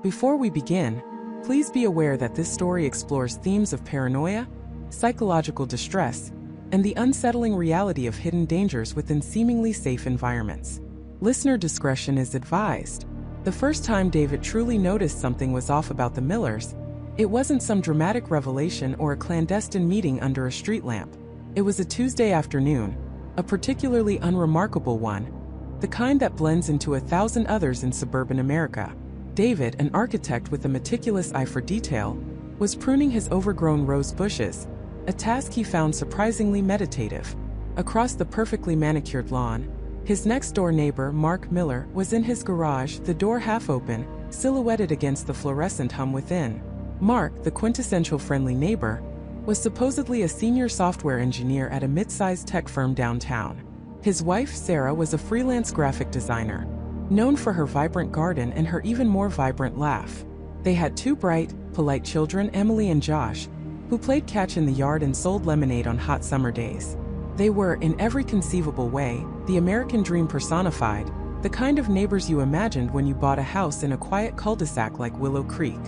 Before we begin, please be aware that this story explores themes of paranoia, psychological distress, and the unsettling reality of hidden dangers within seemingly safe environments. Listener discretion is advised. The first time David truly noticed something was off about the Millers, it wasn't some dramatic revelation or a clandestine meeting under a street lamp. It was a Tuesday afternoon, a particularly unremarkable one, the kind that blends into 1,000 others in suburban America. David, an architect with a meticulous eye for detail, was pruning his overgrown rose bushes, a task he found surprisingly meditative. Across the perfectly manicured lawn, his next-door neighbor, Mark Miller, was in his garage, the door half open, silhouetted against the fluorescent hum within. Mark, the quintessential friendly neighbor, was supposedly a senior software engineer at a mid-sized tech firm downtown. His wife, Sarah, was a freelance graphic designer, known for her vibrant garden and her even more vibrant laugh. They had two bright, polite children, Emily and Josh, who played catch in the yard and sold lemonade on hot summer days. They were, in every conceivable way, the American dream personified, the kind of neighbors you imagined when you bought a house in a quiet cul-de-sac like Willow Creek.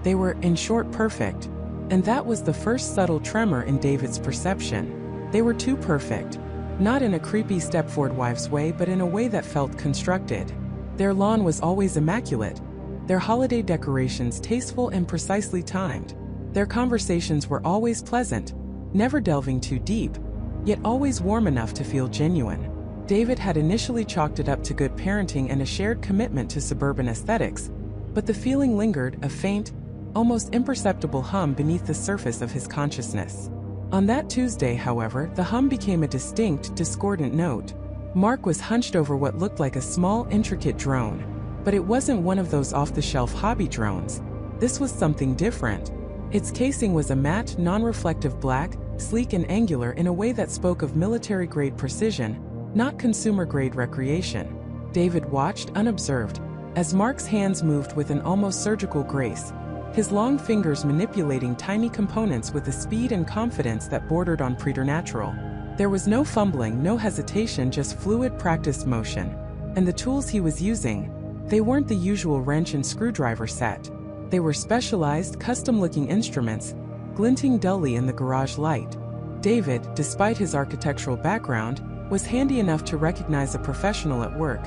They were, in short, perfect. And that was the first subtle tremor in David's perception. They were too perfect. Not in a creepy Stepford Wives way, but in a way that felt constructed. Their lawn was always immaculate, their holiday decorations tasteful and precisely timed. Their conversations were always pleasant, never delving too deep, yet always warm enough to feel genuine. David had initially chalked it up to good parenting and a shared commitment to suburban aesthetics, but the feeling lingered, a faint, almost imperceptible hum beneath the surface of his consciousness. On that Tuesday, however, the hum became a distinct, discordant note. Mark was hunched over what looked like a small, intricate drone, but it wasn't one of those off-the-shelf hobby drones. This was something different. Its casing was a matte, non-reflective black, sleek and angular in a way that spoke of military-grade precision, not consumer-grade recreation. David watched, unobserved, as Mark's hands moved with an almost surgical grace, his long fingers manipulating tiny components with a speed and confidence that bordered on preternatural. There was no fumbling, no hesitation, just fluid, practiced motion. And the tools he was using, they weren't the usual wrench and screwdriver set. They were specialized, custom-looking instruments, glinting dully in the garage light. David, despite his architectural background, was handy enough to recognize a professional at work.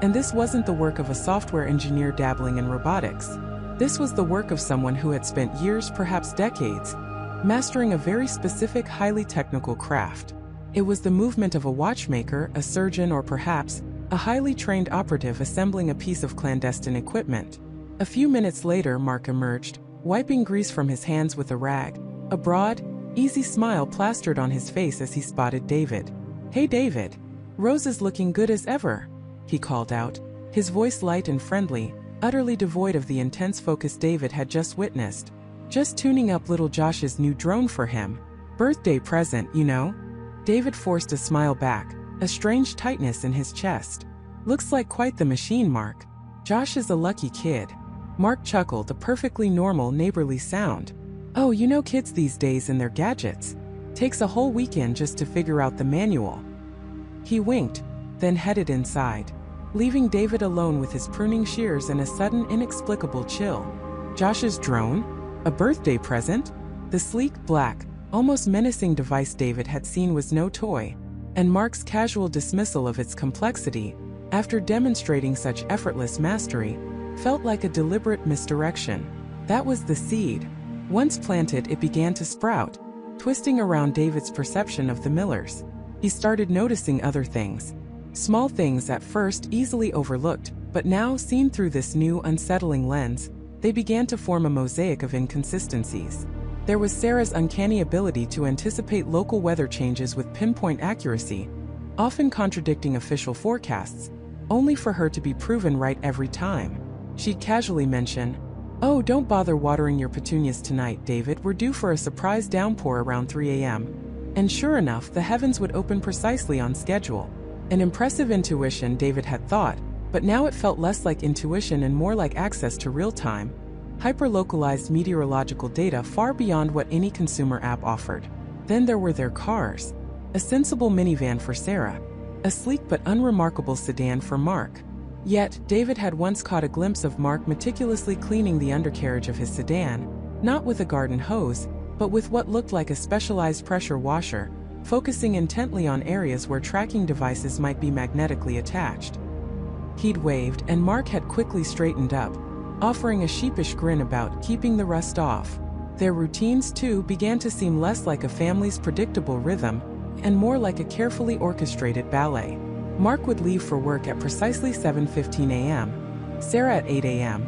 And this wasn't the work of a software engineer dabbling in robotics. This was the work of someone who had spent years, perhaps decades, mastering a very specific, highly technical craft. It was the movement of a watchmaker, a surgeon, or perhaps a highly trained operative assembling a piece of clandestine equipment. A few minutes later, Mark emerged, wiping grease from his hands with a rag, a broad, easy smile plastered on his face as he spotted David. "Hey David, Rose is looking good as ever," he called out, his voice light and friendly, utterly devoid of the intense focus David had just witnessed. "Just tuning up little Josh's new drone for him. Birthday present, you know." David forced a smile back, a strange tightness in his chest. "Looks like quite the machine, Mark. Josh is a lucky kid." Mark chuckled, a perfectly normal, neighborly sound. "Oh, you know kids these days and their gadgets. Takes a whole weekend just to figure out the manual." He winked, then headed inside, leaving David alone with his pruning shears and a sudden, inexplicable chill. Josh's drone? A birthday present? The sleek, black, almost menacing device David had seen was no toy, and Mark's casual dismissal of its complexity, after demonstrating such effortless mastery, felt like a deliberate misdirection. That was the seed. Once planted, it began to sprout, twisting around David's perception of the Millers. He started noticing other things. Small things at first easily overlooked, but now, seen through this new, unsettling lens, they began to form a mosaic of inconsistencies. There was Sarah's uncanny ability to anticipate local weather changes with pinpoint accuracy, often contradicting official forecasts, only for her to be proven right every time. She'd casually mention, "Oh, don't bother watering your petunias tonight, David, we're due for a surprise downpour around 3 a.m. And sure enough, the heavens would open precisely on schedule. An impressive intuition, David had thought, but now it felt less like intuition and more like access to real-time, hyper-localized meteorological data far beyond what any consumer app offered. Then there were their cars. A sensible minivan for Sarah, a sleek but unremarkable sedan for Mark. Yet, David had once caught a glimpse of Mark meticulously cleaning the undercarriage of his sedan, not with a garden hose, but with what looked like a specialized pressure washer, focusing intently on areas where tracking devices might be magnetically attached. He'd waved, and Mark had quickly straightened up, offering a sheepish grin about keeping the rust off. Their routines, too, began to seem less like a family's predictable rhythm, and more like a carefully orchestrated ballet. Mark would leave for work at precisely 7:15 a.m., Sarah at 8 a.m.,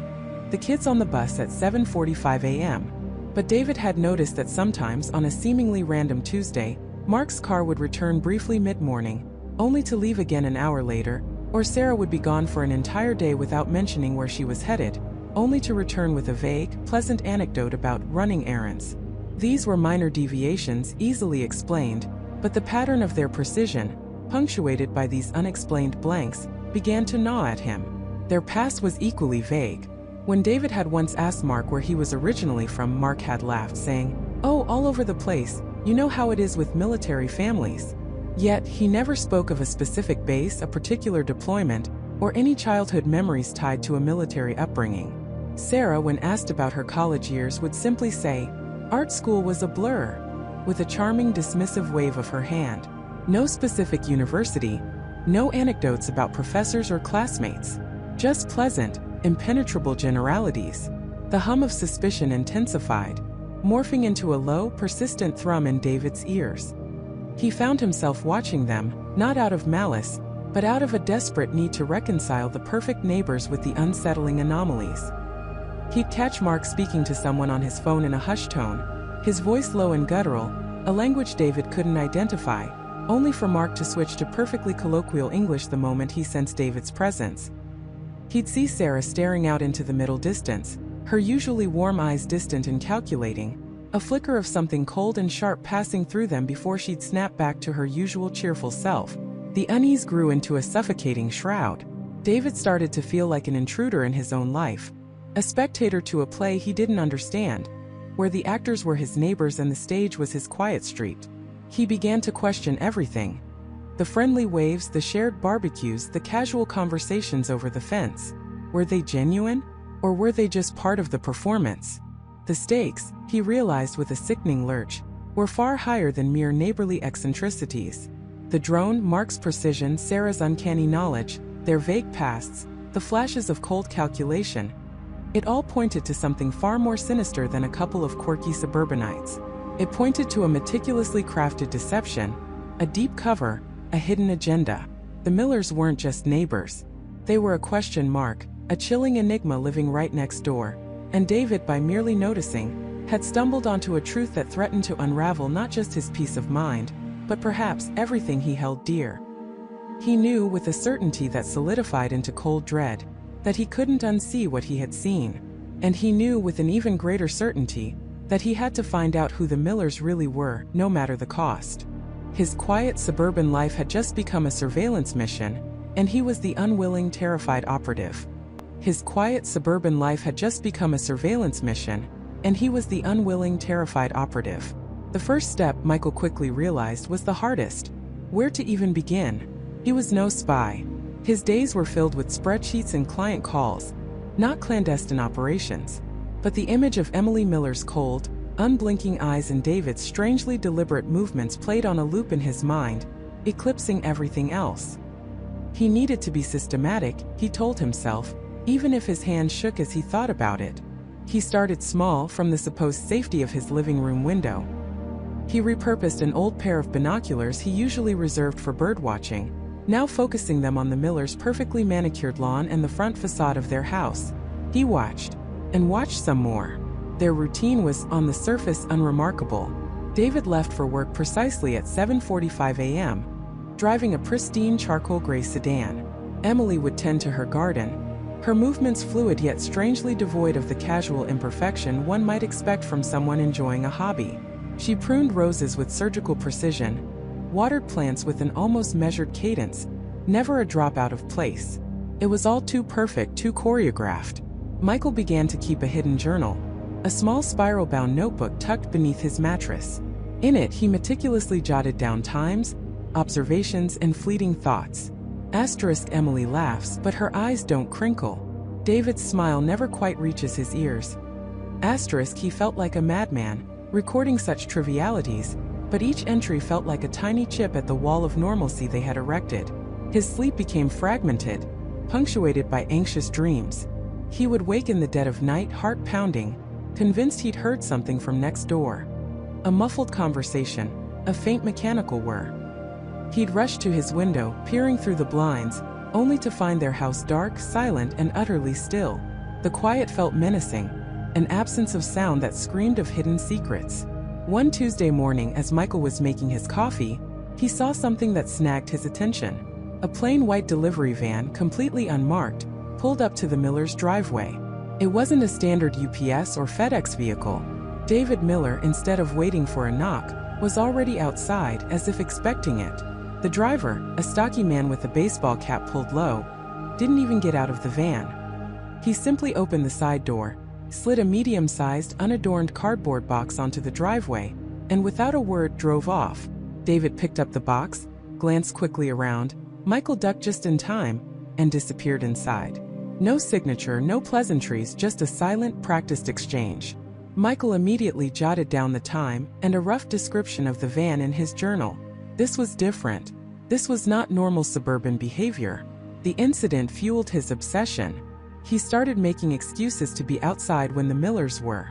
the kids on the bus at 7:45 a.m. But David had noticed that sometimes, on a seemingly random Tuesday, Mark's car would return briefly mid-morning, only to leave again an hour later, or Sarah would be gone for an entire day without mentioning where she was headed, only to return with a vague, pleasant anecdote about running errands. These were minor deviations, easily explained, but the pattern of their precision, punctuated by these unexplained blanks, began to gnaw at him. Their past was equally vague. When David had once asked Mark where he was originally from, Mark had laughed, saying, "Oh, all over the place, you know how it is with military families." Yet, he never spoke of a specific base, a particular deployment, or any childhood memories tied to a military upbringing. Sarah, when asked about her college years, would simply say, "Art school was a blur," with a charming dismissive wave of her hand. No specific university, no anecdotes about professors or classmates. Just pleasant, impenetrable generalities. The hum of suspicion intensified, morphing into a low, persistent thrum in David's ears. He found himself watching them, not out of malice, but out of a desperate need to reconcile the perfect neighbors with the unsettling anomalies. He'd catch Mark speaking to someone on his phone in a hushed tone, his voice low and guttural, a language David couldn't identify, only for Mark to switch to perfectly colloquial English the moment he sensed David's presence. He'd see Sarah staring out into the middle distance, her usually warm eyes distant and calculating, a flicker of something cold and sharp passing through them before she'd snap back to her usual cheerful self. The unease grew into a suffocating shroud. David started to feel like an intruder in his own life, a spectator to a play he didn't understand, where the actors were his neighbors and the stage was his quiet street. He began to question everything. The friendly waves, the shared barbecues, the casual conversations over the fence. Were they genuine? Or were they just part of the performance? The stakes, he realized with a sickening lurch, were far higher than mere neighborly eccentricities. The drone, Mark's precision, Sarah's uncanny knowledge, their vague pasts, the flashes of cold calculation. It all pointed to something far more sinister than a couple of quirky suburbanites. It pointed to a meticulously crafted deception, a deep cover, a hidden agenda. The Millers weren't just neighbors. They were a question mark, a chilling enigma living right next door, and David, by merely noticing, had stumbled onto a truth that threatened to unravel not just his peace of mind, but perhaps everything he held dear. He knew with a certainty that solidified into cold dread, that he couldn't unsee what he had seen, and he knew with an even greater certainty that he had to find out who the Millers really were, no matter the cost. His quiet suburban life had just become a surveillance mission, and he was the unwilling, terrified operative. His quiet suburban life had just become a surveillance mission, and he was the unwilling, terrified operative. The first step, Michael quickly realized, was the hardest. Where to even begin? He was no spy. His days were filled with spreadsheets and client calls, not clandestine operations. But the image of Emily Miller's cold, unblinking eyes and David's strangely deliberate movements played on a loop in his mind, eclipsing everything else. He needed to be systematic, he told himself, even if his hands shook as he thought about it. He started small, from the supposed safety of his living room window. He repurposed an old pair of binoculars he usually reserved for birdwatching, now focusing them on the Millers' perfectly manicured lawn and the front facade of their house. He watched, and watched some more. Their routine was, on the surface, unremarkable. David left for work precisely at 7:45 a.m., driving a pristine charcoal gray sedan. Emily would tend to her garden, her movements fluid yet strangely devoid of the casual imperfection one might expect from someone enjoying a hobby. She pruned roses with surgical precision, watered plants with an almost measured cadence, never a drop out of place. It was all too perfect, too choreographed. Michael began to keep a hidden journal, a small spiral-bound notebook tucked beneath his mattress. In it, he meticulously jotted down times, observations, and fleeting thoughts. Emily laughs, but her eyes don't crinkle. David's smile never quite reaches his ears. He felt like a madman, recording such trivialities, but each entry felt like a tiny chip at the wall of normalcy they had erected. His sleep became fragmented, punctuated by anxious dreams. He would wake in the dead of night, heart pounding, convinced he'd heard something from next door. A muffled conversation, a faint mechanical whir. He'd rush to his window, peering through the blinds, only to find their house dark, silent, and utterly still. The quiet felt menacing, an absence of sound that screamed of hidden secrets. One Tuesday morning, as Michael was making his coffee, he saw something that snagged his attention. A plain white delivery van, completely unmarked, pulled up to the Miller's driveway. It wasn't a standard UPS or FedEx vehicle. David Miller, instead of waiting for a knock, was already outside, as if expecting it. The driver, a stocky man with a baseball cap pulled low, didn't even get out of the van. He simply opened the side door, slid a medium-sized, unadorned cardboard box onto the driveway, and without a word drove off. David picked up the box, glanced quickly around, Michael ducked just in time, and disappeared inside. No signature, no pleasantries, just a silent, practiced exchange. Michael immediately jotted down the time and a rough description of the van in his journal. This was different. This was not normal suburban behavior. The incident fueled his obsession. He started making excuses to be outside when the Millers were.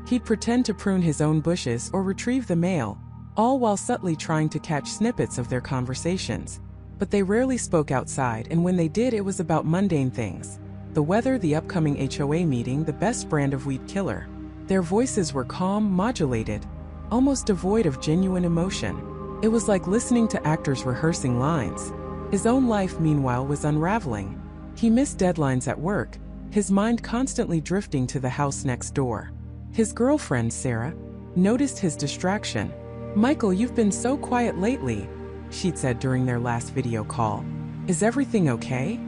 He'd pretend to prune his own bushes or retrieve the mail, all while subtly trying to catch snippets of their conversations. But they rarely spoke outside, and when they did, it was about mundane things. The weather, the upcoming HOA meeting, the best brand of weed killer. Their voices were calm, modulated, almost devoid of genuine emotion. It was like listening to actors rehearsing lines. His own life, meanwhile, was unraveling. He missed deadlines at work, his mind constantly drifting to the house next door. His girlfriend, Sarah, noticed his distraction. "Michael, you've been so quiet lately," she'd said during their last video call. "Is everything okay?"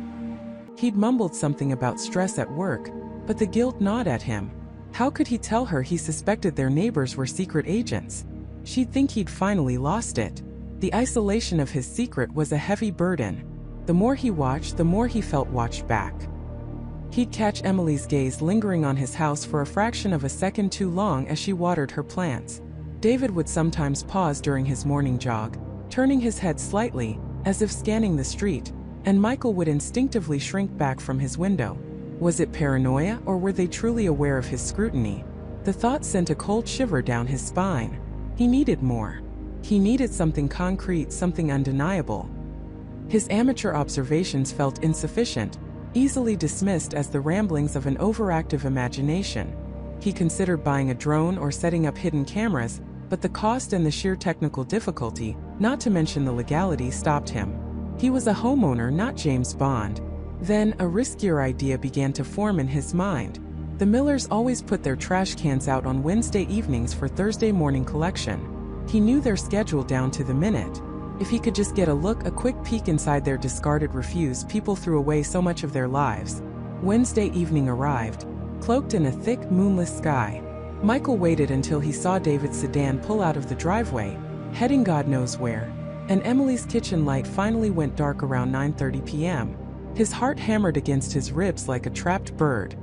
He'd mumbled something about stress at work, but the guilt gnawed at him. How could he tell her he suspected their neighbors were secret agents? She'd think he'd finally lost it. The isolation of his secret was a heavy burden. The more he watched, the more he felt watched back. He'd catch Emily's gaze lingering on his house for a fraction of a second too long as she watered her plants. David would sometimes pause during his morning jog, turning his head slightly, as if scanning the street, and Michael would instinctively shrink back from his window. Was it paranoia, or were they truly aware of his scrutiny? The thought sent a cold shiver down his spine. He needed more. He needed something concrete, something undeniable. His amateur observations felt insufficient, easily dismissed as the ramblings of an overactive imagination. He considered buying a drone or setting up hidden cameras, but the cost and the sheer technical difficulty, not to mention the legality, stopped him. He was a homeowner, not James Bond. Then, a riskier idea began to form in his mind. The Millers always put their trash cans out on Wednesday evenings for Thursday morning collection. He knew their schedule down to the minute. If he could just get a quick peek inside their discarded refuse, people threw away so much of their lives. Wednesday evening arrived, cloaked in a thick, moonless sky. Michael waited until he saw David's sedan pull out of the driveway, heading God knows where, and Emily's kitchen light finally went dark around 9:30 p.m. His heart hammered against his ribs like a trapped bird.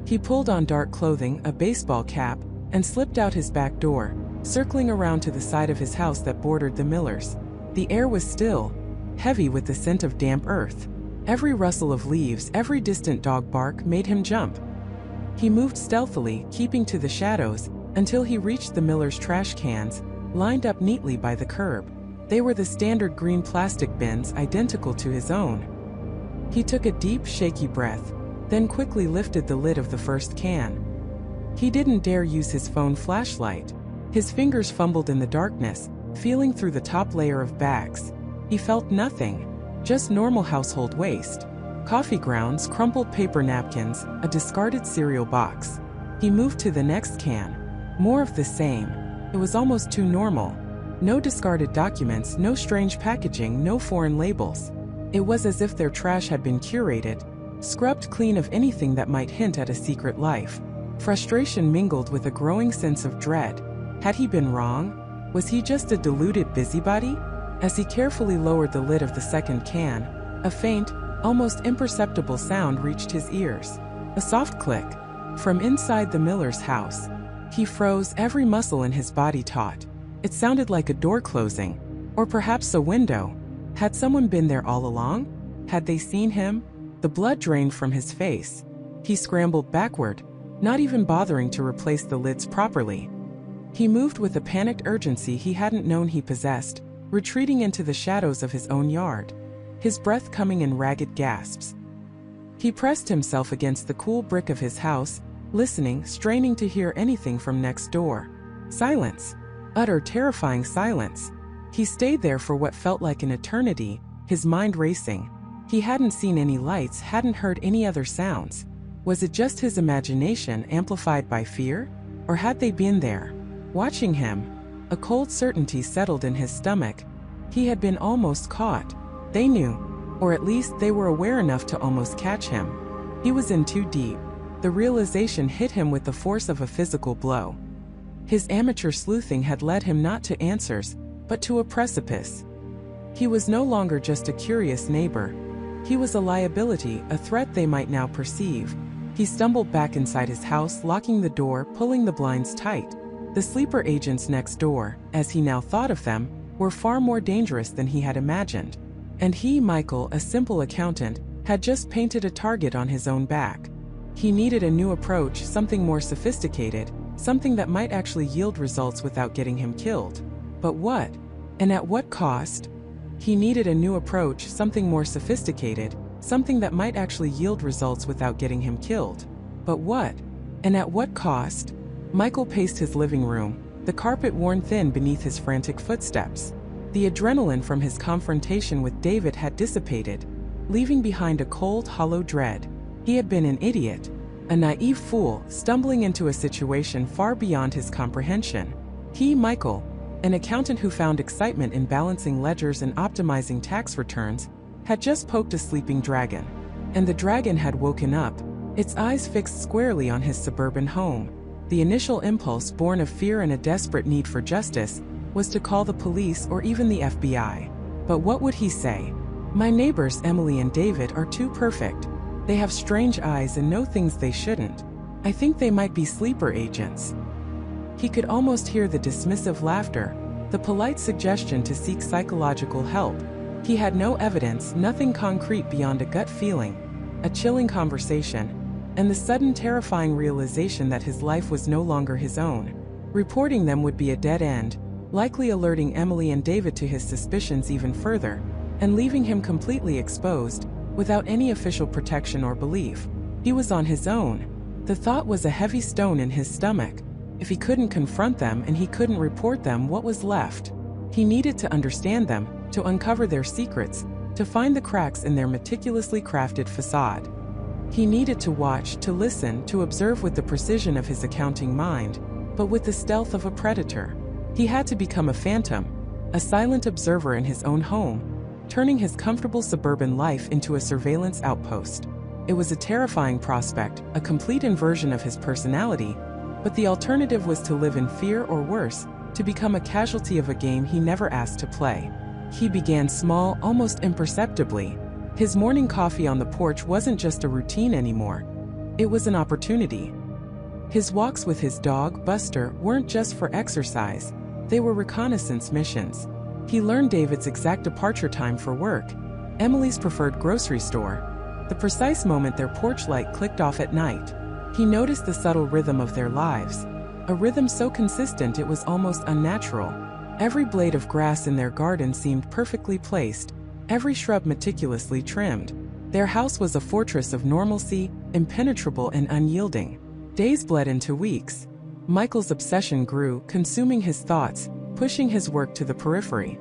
He pulled on dark clothing, a baseball cap, and slipped out his back door, circling around to the side of his house that bordered the Millers. The air was still, heavy with the scent of damp earth. Every rustle of leaves, every distant dog bark made him jump. He moved stealthily, keeping to the shadows, until he reached the Millers' trash cans, lined up neatly by the curb. They were the standard green plastic bins, identical to his own. He took a deep, shaky breath, then quickly lifted the lid of the first can. He didn't dare use his phone flashlight. His fingers fumbled in the darkness, feeling through the top layer of bags. He felt nothing, just normal household waste. Coffee grounds, crumpled paper napkins, a discarded cereal box. He moved to the next can. More of the same. It was almost too normal. No discarded documents, no strange packaging, no foreign labels. It was as if their trash had been curated, scrubbed clean of anything that might hint at a secret life. Frustration mingled with a growing sense of dread. Had he been wrong? Was he just a deluded busybody? As he carefully lowered the lid of the second can, a faint, almost imperceptible sound reached his ears. A soft click. From inside the miller's house. He froze, every muscle in his body taut. It sounded like a door closing. Or perhaps a window. Had someone been there all along? Had they seen him? The blood drained from his face. He scrambled backward, not even bothering to replace the lids properly. He moved with a panicked urgency he hadn't known he possessed, retreating into the shadows of his own yard, his breath coming in ragged gasps. He pressed himself against the cool brick of his house, listening, straining to hear anything from next door. Silence. Utter, terrifying silence. He stayed there for what felt like an eternity, his mind racing. He hadn't seen any lights, hadn't heard any other sounds. Was it just his imagination amplified by fear? Or had they been there, watching him? A cold certainty settled in his stomach. He had been almost caught. They knew, or at least they were aware enough to almost catch him. He was in too deep. The realization hit him with the force of a physical blow. His amateur sleuthing had led him not to answers, but to a precipice. He was no longer just a curious neighbor. He was a liability, a threat they might now perceive. He stumbled back inside his house, locking the door, pulling the blinds tight. The sleeper agents next door, as he now thought of them, were far more dangerous than he had imagined. And he, Michael, a simple accountant, had just painted a target on his own back. He needed a new approach, something more sophisticated, something that might actually yield results without getting him killed. But what? And at what cost? He needed a new approach, something more sophisticated, something that might actually yield results without getting him killed. But what? And at what cost? Michael paced his living room, the carpet worn thin beneath his frantic footsteps. The adrenaline from his confrontation with David had dissipated, leaving behind a cold, hollow dread. He had been an idiot, a naive fool, stumbling into a situation far beyond his comprehension. He, Michael, an accountant who found excitement in balancing ledgers and optimizing tax returns, had just poked a sleeping dragon. And the dragon had woken up, its eyes fixed squarely on his suburban home. The initial impulse, born of fear and a desperate need for justice, was to call the police or even the FBI. But what would he say? My neighbors Emily and David are too perfect. They have strange eyes and know things they shouldn't. I think they might be sleeper agents. He could almost hear the dismissive laughter, the polite suggestion to seek psychological help. He had no evidence, nothing concrete beyond a gut feeling, a chilling conversation, and the sudden terrifying realization that his life was no longer his own. Reporting them would be a dead end, likely alerting Emily and David to his suspicions even further, and leaving him completely exposed, without any official protection or belief. He was on his own. The thought was a heavy stone in his stomach. If he couldn't confront them and he couldn't report them, what was left? He needed to understand them, to uncover their secrets, to find the cracks in their meticulously crafted facade. He needed to watch, to listen, to observe with the precision of his accounting mind, but with the stealth of a predator. He had to become a phantom, a silent observer in his own home, turning his comfortable suburban life into a surveillance outpost. It was a terrifying prospect, a complete inversion of his personality, but the alternative was to live in fear or worse, to become a casualty of a game he never asked to play. He began small, almost imperceptibly. His morning coffee on the porch wasn't just a routine anymore. It was an opportunity. His walks with his dog, Buster, weren't just for exercise. They were reconnaissance missions. He learned David's exact departure time for work, Emily's preferred grocery store, the precise moment their porch light clicked off at night. He noticed the subtle rhythm of their lives, a rhythm so consistent it was almost unnatural. Every blade of grass in their garden seemed perfectly placed, every shrub meticulously trimmed. Their house was a fortress of normalcy, impenetrable and unyielding. Days bled into weeks. Michael's obsession grew, consuming his thoughts, pushing his work to the periphery.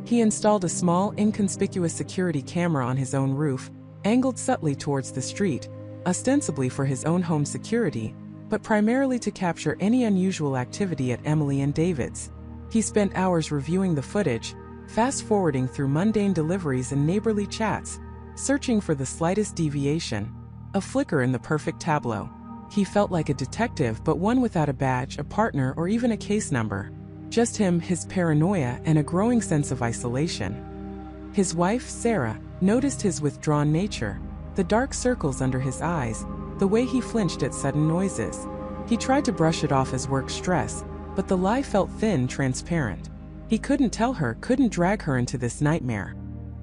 He installed a small, inconspicuous security camera on his own roof, angled subtly towards the street, ostensibly for his own home security, but primarily to capture any unusual activity at Emily and David's. He spent hours reviewing the footage, fast-forwarding through mundane deliveries and neighborly chats, searching for the slightest deviation, a flicker in the perfect tableau. He felt like a detective, but one without a badge, a partner, or even a case number. Just him, his paranoia, and a growing sense of isolation. His wife, Sarah, noticed his withdrawn nature, the dark circles under his eyes, the way he flinched at sudden noises. He tried to brush it off as work stress, but the lie felt thin, transparent. He couldn't tell her, couldn't drag her into this nightmare.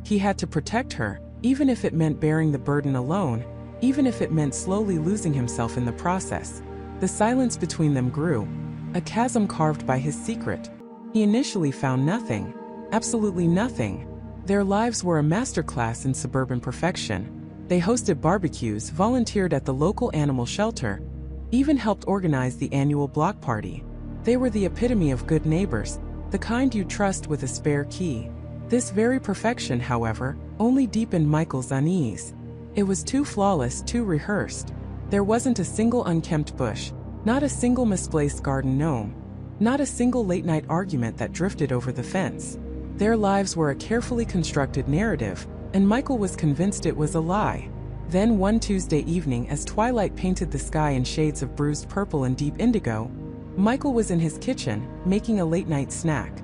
He had to protect her, even if it meant bearing the burden alone, even if it meant slowly losing himself in the process. The silence between them grew, a chasm carved by his secret. He initially found nothing, absolutely nothing. Their lives were a masterclass in suburban perfection. They hosted barbecues, volunteered at the local animal shelter, even helped organize the annual block party. They were the epitome of good neighbors, the kind you trust with a spare key. This very perfection, however, only deepened Michael's unease. It was too flawless, too rehearsed. There wasn't a single unkempt bush, not a single misplaced garden gnome, not a single late-night argument that drifted over the fence. Their lives were a carefully constructed narrative, and Michael was convinced it was a lie. Then one Tuesday evening, as twilight painted the sky in shades of bruised purple and deep indigo, Michael was in his kitchen, making a late-night snack.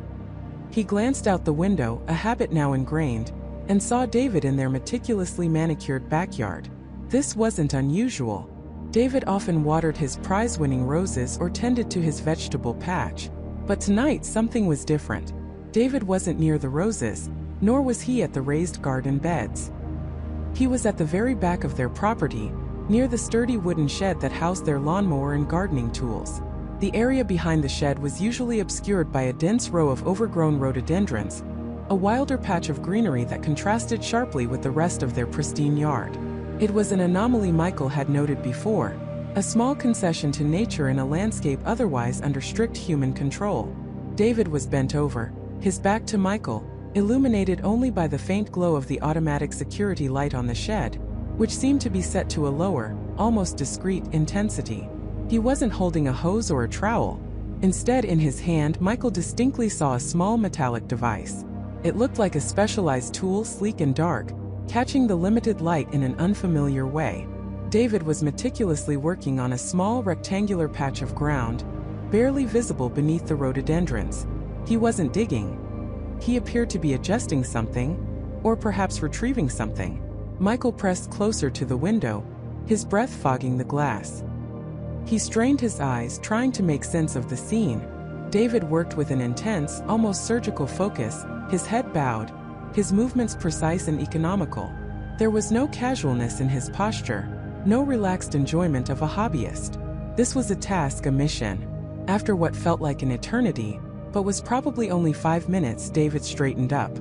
He glanced out the window, a habit now ingrained, and saw David in their meticulously manicured backyard. This wasn't unusual. David often watered his prize-winning roses or tended to his vegetable patch. But tonight something was different. David wasn't near the roses, nor was he at the raised garden beds. He was at the very back of their property, near the sturdy wooden shed that housed their lawnmower and gardening tools. The area behind the shed was usually obscured by a dense row of overgrown rhododendrons, a wilder patch of greenery that contrasted sharply with the rest of their pristine yard. It was an anomaly Michael had noted before, a small concession to nature in a landscape otherwise under strict human control. David was bent over, his back to Michael, illuminated only by the faint glow of the automatic security light on the shed, which seemed to be set to a lower, almost discreet intensity. He wasn't holding a hose or a trowel. Instead, in his hand, Michael distinctly saw a small metallic device. It looked like a specialized tool, sleek and dark, catching the limited light in an unfamiliar way. David was meticulously working on a small rectangular patch of ground, barely visible beneath the rhododendrons. He wasn't digging. He appeared to be adjusting something, or perhaps retrieving something. Michael pressed closer to the window, his breath fogging the glass. He strained his eyes, trying to make sense of the scene. David worked with an intense, almost surgical focus, his head bowed, his movements precise and economical. There was no casualness in his posture, no relaxed enjoyment of a hobbyist. This was a task, a mission. After what felt like an eternity, but was probably only 5 minutes, David straightened up.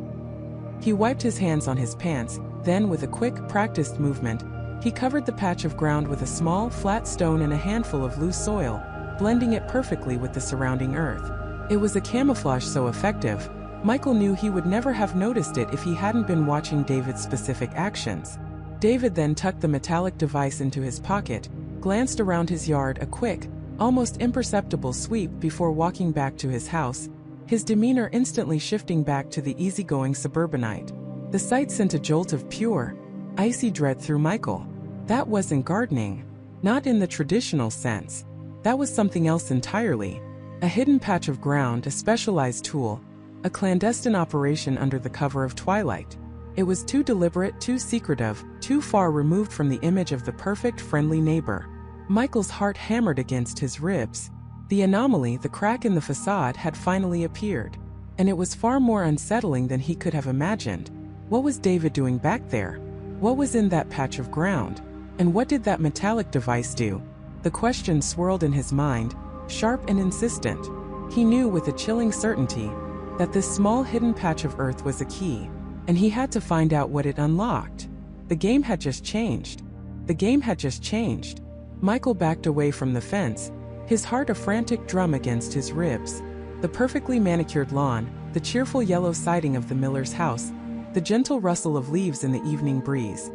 He wiped his hands on his pants, then with a quick, practiced movement, he covered the patch of ground with a small, flat stone and a handful of loose soil, blending it perfectly with the surrounding earth. It was a camouflage so effective, Michael knew he would never have noticed it if he hadn't been watching David's specific actions. David then tucked the metallic device into his pocket, glanced around his yard, a quick, almost imperceptible sweep before walking back to his house, his demeanor instantly shifting back to the easygoing suburbanite. The sight sent a jolt of pure, icy dread through Michael. That wasn't gardening. Not in the traditional sense. That was something else entirely. A hidden patch of ground, a specialized tool, a clandestine operation under the cover of twilight. It was too deliberate, too secretive, too far removed from the image of the perfect, friendly neighbor. Michael's heart hammered against his ribs. The anomaly, the crack in the facade, had finally appeared. And it was far more unsettling than he could have imagined. What was David doing back there? What was in that patch of ground? And what did that metallic device do? The question swirled in his mind, sharp and insistent. He knew with a chilling certainty that this small hidden patch of earth was a key, and he had to find out what it unlocked. The game had just changed. The game had just changed. Michael backed away from the fence, his heart a frantic drum against his ribs. The perfectly manicured lawn, the cheerful yellow siding of the miller's house, the gentle rustle of leaves in the evening breeze.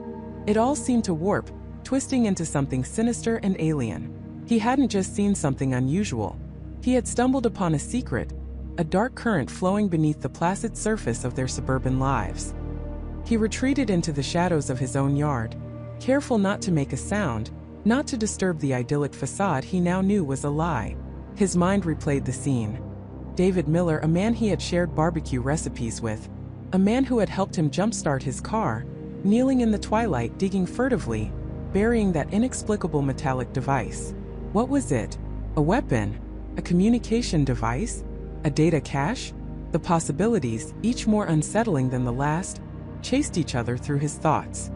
It all seemed to warp, twisting into something sinister and alien. He hadn't just seen something unusual. He had stumbled upon a secret, a dark current flowing beneath the placid surface of their suburban lives. He retreated into the shadows of his own yard, careful not to make a sound, not to disturb the idyllic facade he now knew was a lie. His mind replayed the scene. David Miller, a man he had shared barbecue recipes with, a man who had helped him jumpstart his car, kneeling in the twilight, digging furtively, burying that inexplicable metallic device. What was it? A weapon? A communication device? A data cache? The possibilities, each more unsettling than the last, chased each other through his thoughts.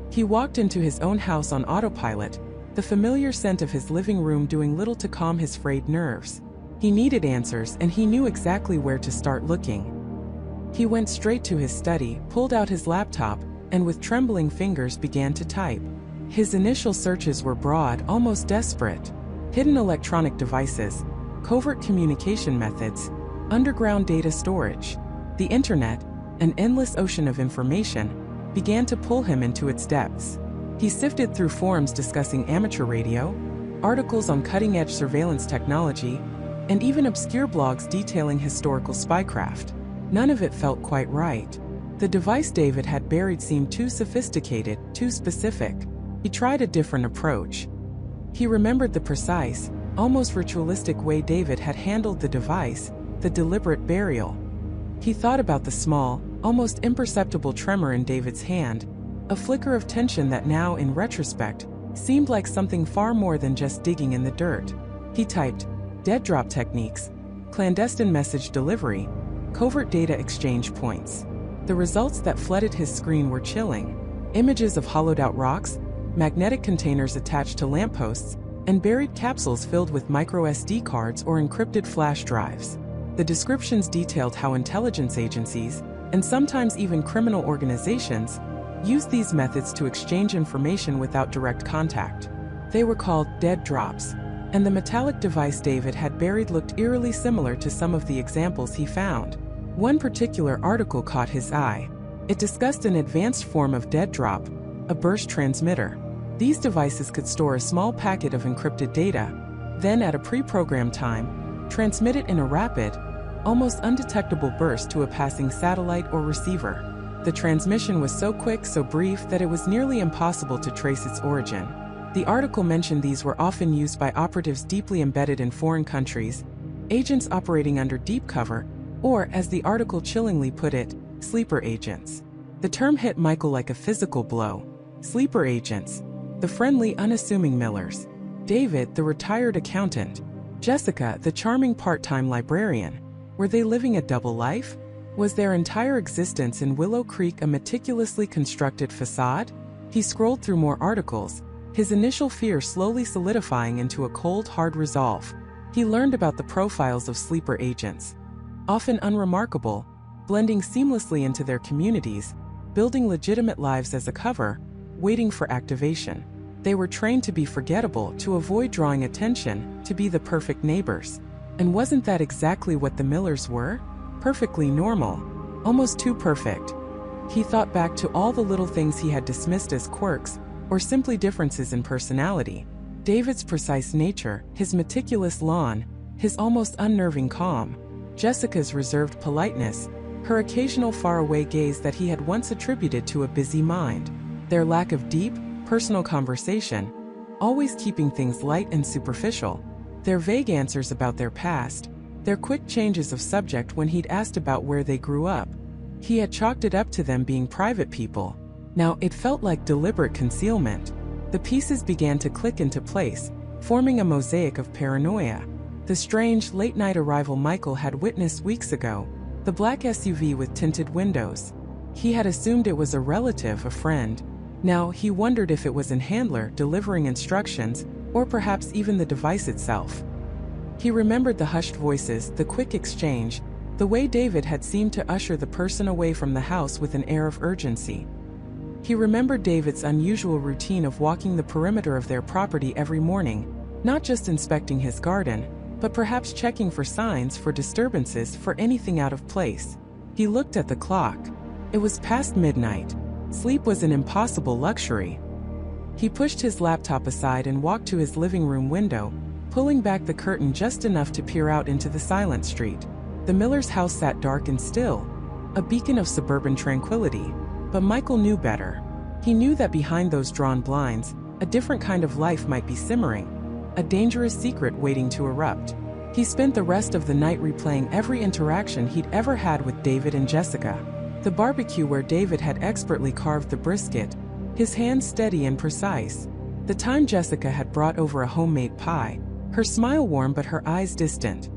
He walked into his own house on autopilot, the familiar scent of his living room doing little to calm his frayed nerves. He needed answers, and he knew exactly where to start looking. He went straight to his study, pulled out his laptop, and with trembling fingers began to type. His initial searches were broad, almost desperate. Hidden electronic devices, covert communication methods, underground data storage. The internet, an endless ocean of information, began to pull him into its depths. He sifted through forums discussing amateur radio, articles on cutting-edge surveillance technology, and even obscure blogs detailing historical spycraft. None of it felt quite right. The device David had buried seemed too sophisticated, too specific. He tried a different approach. He remembered the precise, almost ritualistic way David had handled the device, the deliberate burial. He thought about the small, almost imperceptible tremor in David's hand, a flicker of tension that now, in retrospect, seemed like something far more than just digging in the dirt. He typed, dead drop techniques, clandestine message delivery, covert data exchange points. The results that flooded his screen were chilling. Images of hollowed-out rocks, magnetic containers attached to lampposts, and buried capsules filled with micro-SD cards or encrypted flash drives. The descriptions detailed how intelligence agencies, and sometimes even criminal organizations, used these methods to exchange information without direct contact. They were called dead drops, and the metallic device David had buried looked eerily similar to some of the examples he found. One particular article caught his eye. It discussed an advanced form of dead drop, a burst transmitter. These devices could store a small packet of encrypted data, then at a pre-programmed time, transmit it in a rapid, almost undetectable burst to a passing satellite or receiver. The transmission was so quick, so brief, that it was nearly impossible to trace its origin. The article mentioned these were often used by operatives deeply embedded in foreign countries, agents operating under deep cover, or, as the article chillingly put it, sleeper agents. The term hit Michael like a physical blow. Sleeper agents. The friendly, unassuming Millers. David, the retired accountant. Jessica, the charming part-time librarian. Were they living a double life? Was their entire existence in Willow Creek a meticulously constructed facade? He scrolled through more articles, his initial fear slowly solidifying into a cold, hard resolve. He learned about the profiles of sleeper agents. Often unremarkable, blending seamlessly into their communities, building legitimate lives as a cover, waiting for activation. They were trained to be forgettable, to avoid drawing attention, to be the perfect neighbors. And wasn't that exactly what the Millers were? Perfectly normal. Almost too perfect. He thought back to all the little things he had dismissed as quirks, or simply differences in personality. David's precise nature, his meticulous lawn, his almost unnerving calm. Jessica's reserved politeness, her occasional faraway gaze that he had once attributed to a busy mind. Their lack of deep, personal conversation, always keeping things light and superficial. Their vague answers about their past, their quick changes of subject when he'd asked about where they grew up. He had chalked it up to them being private people. Now it felt like deliberate concealment. The pieces began to click into place, forming a mosaic of paranoia. The strange, late-night arrival Michael had witnessed weeks ago, the black SUV with tinted windows. He had assumed it was a relative, a friend. Now he wondered if it was a handler delivering instructions, or perhaps even the device itself. He remembered the hushed voices, the quick exchange, the way David had seemed to usher the person away from the house with an air of urgency. He remembered David's unusual routine of walking the perimeter of their property every morning, not just inspecting his garden, but perhaps checking for signs, for disturbances, for anything out of place. He looked at the clock. It was past midnight. Sleep was an impossible luxury. He pushed his laptop aside and walked to his living room window, pulling back the curtain just enough to peer out into the silent street. The Millers' house sat dark and still, a beacon of suburban tranquility. But Michael knew better. He knew that behind those drawn blinds, a different kind of life might be simmering, a dangerous secret waiting to erupt. He spent the rest of the night replaying every interaction he'd ever had with David and Jessica. The barbecue where David had expertly carved the brisket, his hands steady and precise. The time Jessica had brought over a homemade pie, her smile warm but her eyes distant.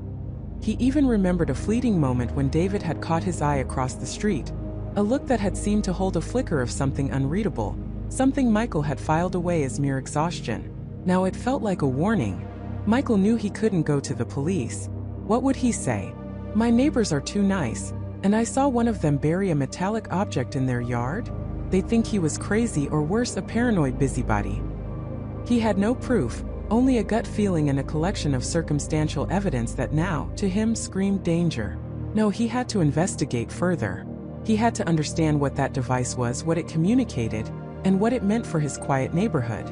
He even remembered a fleeting moment when David had caught his eye across the street, a look that had seemed to hold a flicker of something unreadable, something Michael had filed away as mere exhaustion. Now it felt like a warning. Michael knew he couldn't go to the police. What would he say? "My neighbors are too nice, and I saw one of them bury a metallic object in their yard?" They'd think he was crazy or worse, a paranoid busybody. He had no proof, only a gut feeling and a collection of circumstantial evidence that now, to him, screamed danger. No, he had to investigate further. He had to understand what that device was, what it communicated, and what it meant for his quiet neighborhood.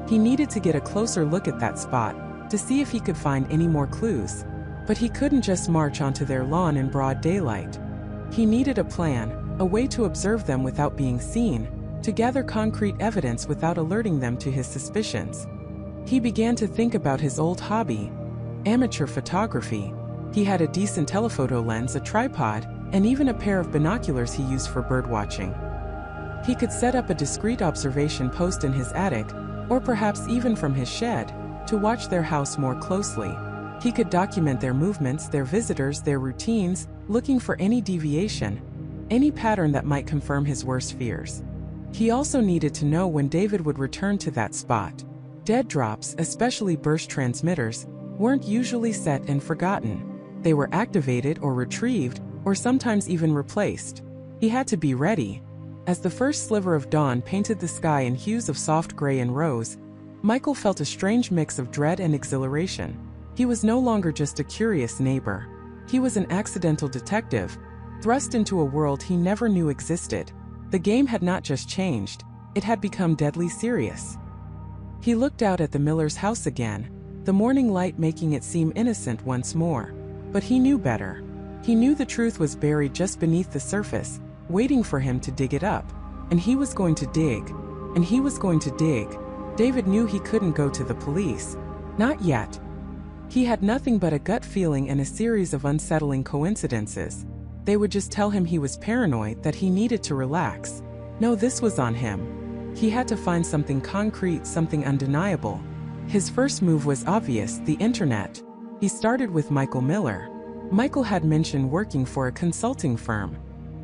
He needed to get a closer look at that spot, to see if he could find any more clues. But he couldn't just march onto their lawn in broad daylight. He needed a plan, a way to observe them without being seen, to gather concrete evidence without alerting them to his suspicions. He began to think about his old hobby, amateur photography. He had a decent telephoto lens, a tripod, and even a pair of binoculars he used for birdwatching. He could set up a discreet observation post in his attic, or perhaps even from his shed, to watch their house more closely. He could document their movements, their visitors, their routines, looking for any deviation, any pattern that might confirm his worst fears. He also needed to know when David would return to that spot. Dead drops, especially burst transmitters, weren't usually set and forgotten. They were activated or retrieved, or sometimes even replaced. He had to be ready. As the first sliver of dawn painted the sky in hues of soft gray and rose, Michael felt a strange mix of dread and exhilaration. He was no longer just a curious neighbor. He was an accidental detective, thrust into a world he never knew existed. The game had not just changed, it had become deadly serious. He looked out at the Miller's house again, the morning light making it seem innocent once more. But he knew better. He knew the truth was buried just beneath the surface, waiting for him to dig it up. And he was going to dig. And he was going to dig. David knew he couldn't go to the police. Not yet. He had nothing but a gut feeling and a series of unsettling coincidences. They would just tell him he was paranoid, that he needed to relax. No, this was on him. He had to find something concrete, something undeniable. His first move was obvious, the internet. He started with Michael Miller. Michael had mentioned working for a consulting firm.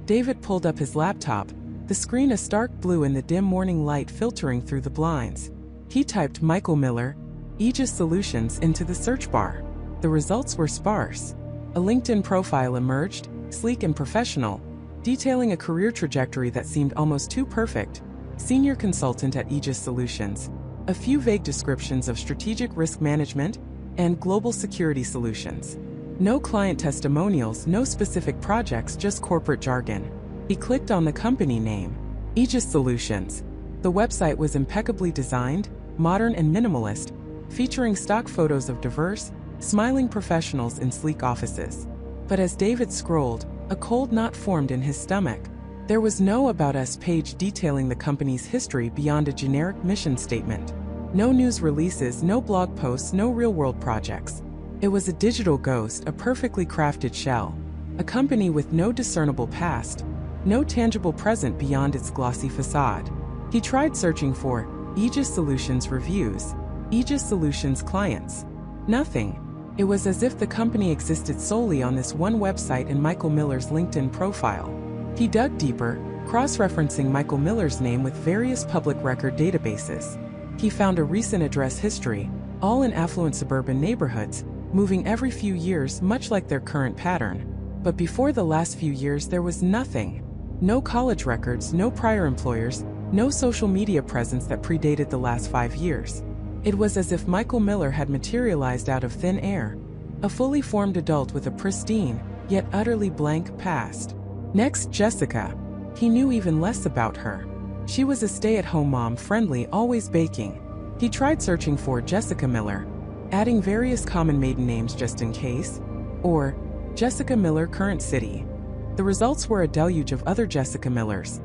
David pulled up his laptop, the screen a stark blue in the dim morning light filtering through the blinds. He typed Michael Miller, Aegis Solutions into the search bar. The results were sparse. A LinkedIn profile emerged, sleek and professional, detailing a career trajectory that seemed almost too perfect. Senior consultant at Aegis Solutions. A few vague descriptions of strategic risk management and global security solutions. No client testimonials, no specific projects, just corporate jargon. He clicked on the company name, Aegis Solutions. The website was impeccably designed, modern and minimalist, featuring stock photos of diverse, smiling professionals in sleek offices. But as David scrolled, a cold knot formed in his stomach. There was no About Us page detailing the company's history beyond a generic mission statement. No news releases, no blog posts, no real-world projects. It was a digital ghost, a perfectly crafted shell. A company with no discernible past, no tangible present beyond its glossy facade. He tried searching for Aegis Solutions reviews, Aegis Solutions clients. Nothing. It was as if the company existed solely on this one website and Michael Miller's LinkedIn profile. He dug deeper, cross-referencing Michael Miller's name with various public record databases. He found a recent address history, all in affluent suburban neighborhoods, moving every few years, much like their current pattern. But before the last few years there was nothing. No college records, no prior employers, no social media presence that predated the last 5 years. It was as if Michael Miller had materialized out of thin air, a fully formed adult with a pristine, yet utterly blank past. Next, Jessica. He knew even less about her. She was a stay-at-home mom, friendly, always baking. He tried searching for Jessica Miller, adding various common maiden names just in case, or Jessica Miller, current city. The results were a deluge of other Jessica Millers.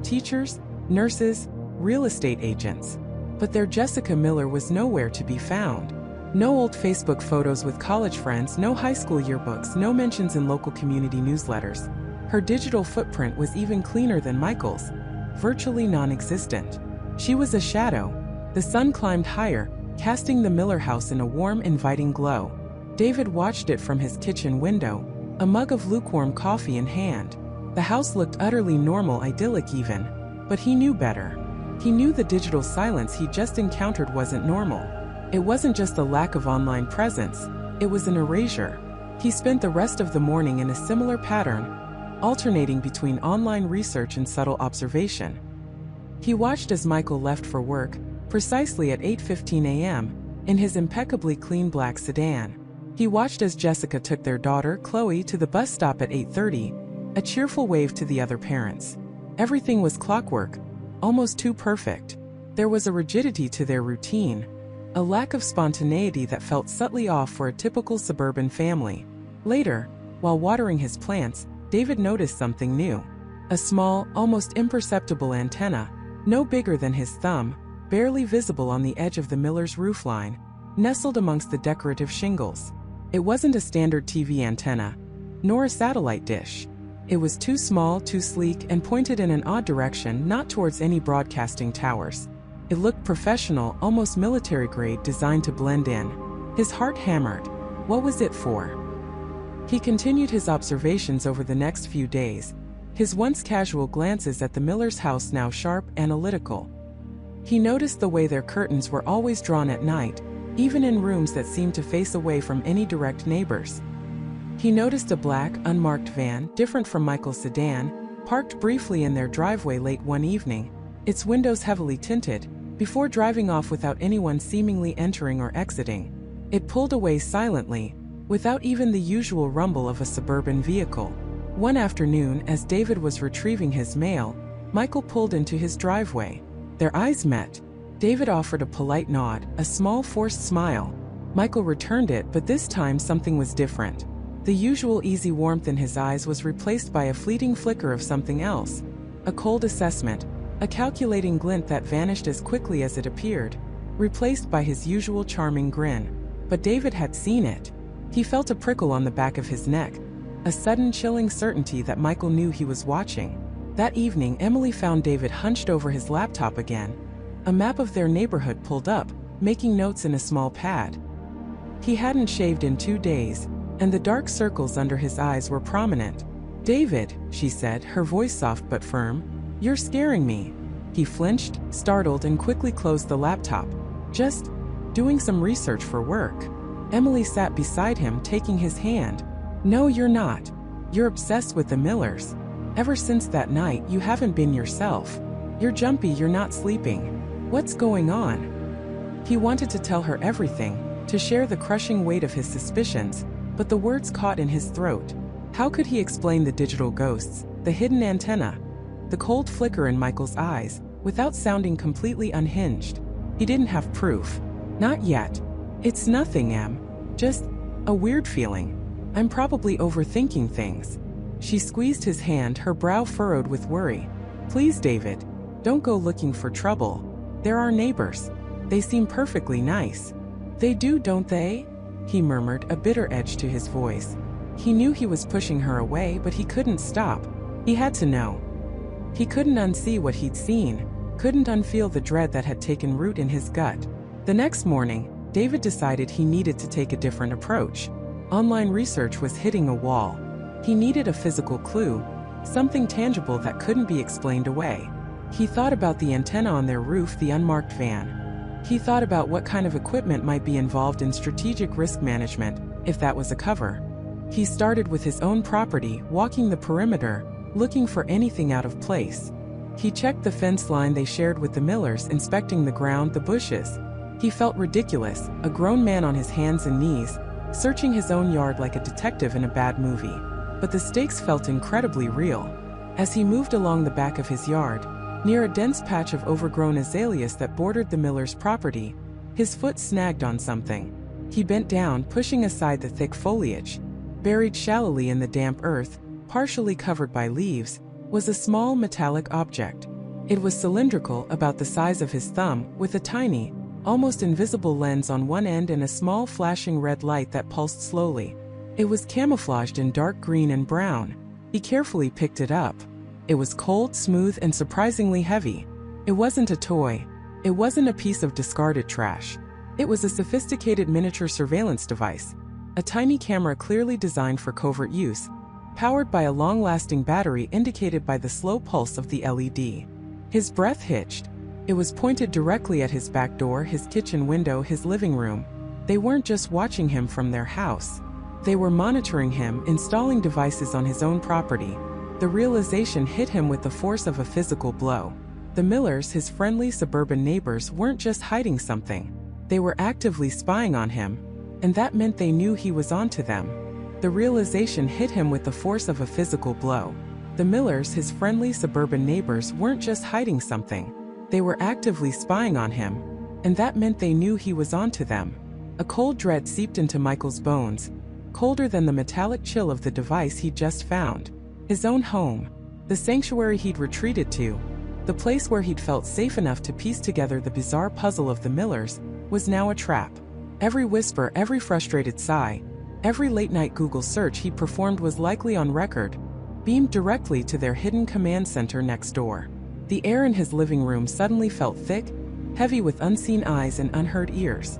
Teachers, nurses, real estate agents. But their Jessica Miller was nowhere to be found. No old Facebook photos with college friends, no high school yearbooks, no mentions in local community newsletters. Her digital footprint was even cleaner than Michael's, virtually non-existent. She was a shadow. The sun climbed higher, casting the Miller house in a warm, inviting glow. David watched it from his kitchen window, a mug of lukewarm coffee in hand. The house looked utterly normal, idyllic even. But he knew better. He knew the digital silence he'd just encountered wasn't normal. It wasn't just a lack of online presence, it was an erasure. He spent the rest of the morning in a similar pattern, alternating between online research and subtle observation. He watched as Michael left for work, precisely at 8:15 a.m., in his impeccably clean black sedan. He watched as Jessica took their daughter, Chloe, to the bus stop at 8:30, a cheerful wave to the other parents. Everything was clockwork, almost too perfect. There was a rigidity to their routine, a lack of spontaneity that felt subtly off for a typical suburban family. Later, while watering his plants, David noticed something new. A small, almost imperceptible antenna, no bigger than his thumb, barely visible on the edge of the Miller's roofline, nestled amongst the decorative shingles. It wasn't a standard TV antenna, nor a satellite dish. It was too small, too sleek, and pointed in an odd direction, not towards any broadcasting towers. It looked professional, almost military-grade, designed to blend in. His heart hammered. What was it for? He continued his observations over the next few days, his once casual glances at the Miller's house now sharp, analytical. He noticed the way their curtains were always drawn at night, even in rooms that seemed to face away from any direct neighbors. He noticed a black, unmarked van, different from Michael's sedan, parked briefly in their driveway late one evening, its windows heavily tinted, before driving off without anyone seemingly entering or exiting. It pulled away silently, without even the usual rumble of a suburban vehicle. One afternoon, as David was retrieving his mail, Michael pulled into his driveway. Their eyes met. David offered a polite nod, a small forced smile. Michael returned it, but this time something was different. The usual easy warmth in his eyes was replaced by a fleeting flicker of something else. A cold assessment, a calculating glint that vanished as quickly as it appeared, replaced by his usual charming grin. But David had seen it. He felt a prickle on the back of his neck, a sudden chilling certainty that Michael knew he was watching. That evening, Emily found David hunched over his laptop again. A map of their neighborhood pulled up, making notes in a small pad. He hadn't shaved in 2 days, and the dark circles under his eyes were prominent. "David," she said, her voice soft but firm, "you're scaring me." He flinched, startled, and quickly closed the laptop. "Just doing some research for work." Emily sat beside him, taking his hand. "No, you're not. You're obsessed with the Millers. Ever since that night, you haven't been yourself. You're jumpy, you're not sleeping. What's going on?" He wanted to tell her everything, to share the crushing weight of his suspicions, but the words caught in his throat. How could he explain the digital ghosts, the hidden antenna, the cold flicker in Michael's eyes, without sounding completely unhinged? He didn't have proof. Not yet. "It's nothing, Em. Just a weird feeling. I'm probably overthinking things." She squeezed his hand, her brow furrowed with worry. "Please, David, don't go looking for trouble. They're our neighbors. They seem perfectly nice." "They do, don't they?" he murmured, a bitter edge to his voice. He knew he was pushing her away, but he couldn't stop. He had to know. He couldn't unsee what he'd seen, couldn't unfeel the dread that had taken root in his gut. The next morning, David decided he needed to take a different approach. Online research was hitting a wall. He needed a physical clue, something tangible that couldn't be explained away. He thought about the antenna on their roof, the unmarked van. He thought about what kind of equipment might be involved in strategic risk management, if that was a cover. He started with his own property, walking the perimeter, looking for anything out of place. He checked the fence line they shared with the Millers, inspecting the ground, the bushes. He felt ridiculous, a grown man on his hands and knees, searching his own yard like a detective in a bad movie. But the stakes felt incredibly real. As he moved along the back of his yard, near a dense patch of overgrown azaleas that bordered the Miller's property, his foot snagged on something. He bent down, pushing aside the thick foliage. Buried shallowly in the damp earth, partially covered by leaves, was a small metallic object. It was cylindrical, about the size of his thumb, with a tiny, almost invisible lens on one end and a small flashing red light that pulsed slowly. It was camouflaged in dark green and brown. He carefully picked it up. It was cold, smooth, and surprisingly heavy. It wasn't a toy. It wasn't a piece of discarded trash. It was a sophisticated miniature surveillance device, a tiny camera clearly designed for covert use, powered by a long-lasting battery indicated by the slow pulse of the LED. His breath hitched. It was pointed directly at his back door, his kitchen window, his living room. They weren't just watching him from their house. They were monitoring him, installing devices on his own property. The realization hit him with the force of a physical blow. The Millers, his friendly suburban neighbors, weren't just hiding something. They were actively spying on him, and that meant they knew he was onto them. The realization hit him with the force of a physical blow. The Millers, his friendly suburban neighbors, weren't just hiding something. They were actively spying on him, and that meant they knew he was onto them. A cold dread seeped into Michael's bones, colder than the metallic chill of the device he'd just found. His own home, the sanctuary he'd retreated to, the place where he'd felt safe enough to piece together the bizarre puzzle of the Millers, was now a trap. Every whisper, every frustrated sigh, every late-night Google search he performed was likely on record, beamed directly to their hidden command center next door. The air in his living room suddenly felt thick, heavy with unseen eyes and unheard ears.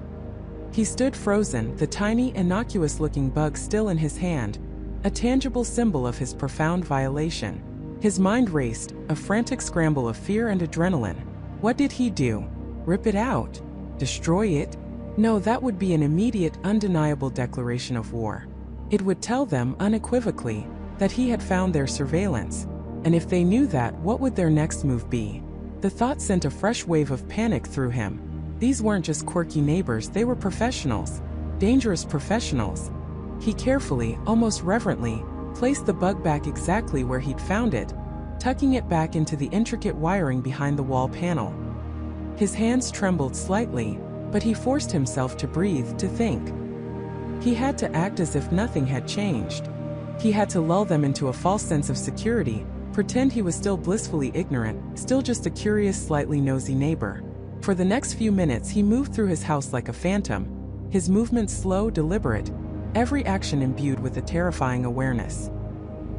He stood frozen, the tiny, innocuous-looking bug still in his hand, a tangible symbol of his profound violation. His mind raced, a frantic scramble of fear and adrenaline. What did he do? Rip it out? Destroy it? No, that would be an immediate, undeniable declaration of war. It would tell them, unequivocally, that he had found their surveillance. And if they knew that, what would their next move be? The thought sent a fresh wave of panic through him. These weren't just quirky neighbors, they were professionals. Dangerous professionals. He carefully, almost reverently, placed the bug back exactly where he'd found it, tucking it back into the intricate wiring behind the wall panel. His hands trembled slightly, but he forced himself to breathe, to think. He had to act as if nothing had changed. He had to lull them into a false sense of security, pretend he was still blissfully ignorant, still just a curious, slightly nosy neighbor. For the next few minutes he moved through his house like a phantom, his movements slow, deliberate, every action imbued with a terrifying awareness.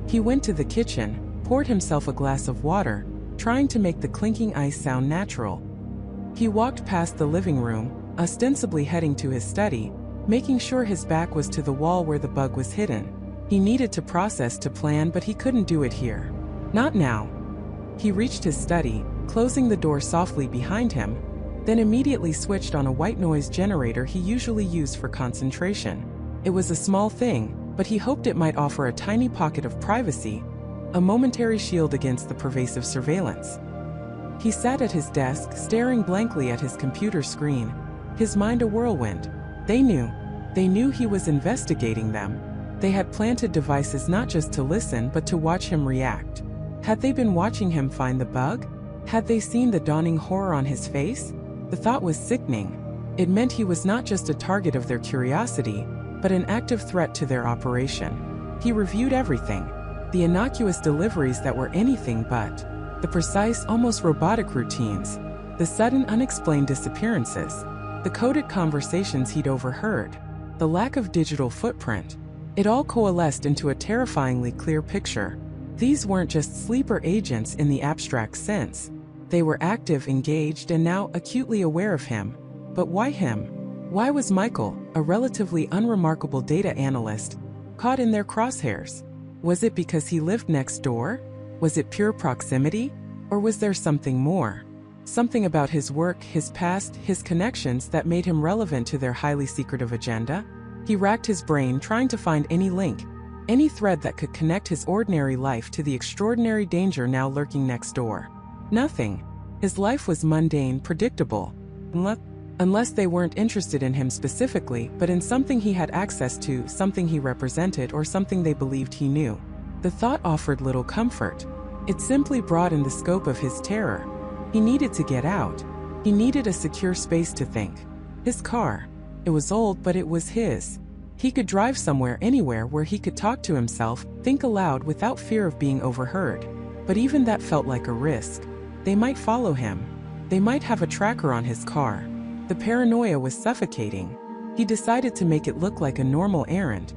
He went to the kitchen, poured himself a glass of water, trying to make the clinking ice sound natural. He walked past the living room, ostensibly heading to his study, making sure his back was to the wall where the bug was hidden. He needed to process, to plan, but he couldn't do it here. Not now. He reached his study, closing the door softly behind him, then immediately switched on a white noise generator he usually used for concentration. It was a small thing, but he hoped it might offer a tiny pocket of privacy, a momentary shield against the pervasive surveillance. He sat at his desk, staring blankly at his computer screen, his mind a whirlwind. They knew he was investigating them. They had planted devices not just to listen but to watch him react. Had they been watching him find the bug? Had they seen the dawning horror on his face? The thought was sickening. It meant he was not just a target of their curiosity, but an active threat to their operation. He reviewed everything. The innocuous deliveries that were anything but. The precise, almost robotic routines. The sudden, unexplained disappearances. The coded conversations he'd overheard. The lack of digital footprint. It all coalesced into a terrifyingly clear picture. These weren't just sleeper agents in the abstract sense. They were active, engaged, and now acutely aware of him. But why him? Why was Michael, a relatively unremarkable data analyst, caught in their crosshairs? Was it because he lived next door? Was it pure proximity? Or was there something more? Something about his work, his past, his connections that made him relevant to their highly secretive agenda? He racked his brain trying to find any link, any thread that could connect his ordinary life to the extraordinary danger now lurking next door. Nothing. His life was mundane, predictable. Unless they weren't interested in him specifically, but in something he had access to, something he represented, or something they believed he knew. The thought offered little comfort. It simply broadened the scope of his terror. He needed to get out. He needed a secure space to think. His car. It was old, but it was his. He could drive somewhere, anywhere, where he could talk to himself, think aloud without fear of being overheard. But even that felt like a risk. They might follow him. They might have a tracker on his car. The paranoia was suffocating. He decided to make it look like a normal errand.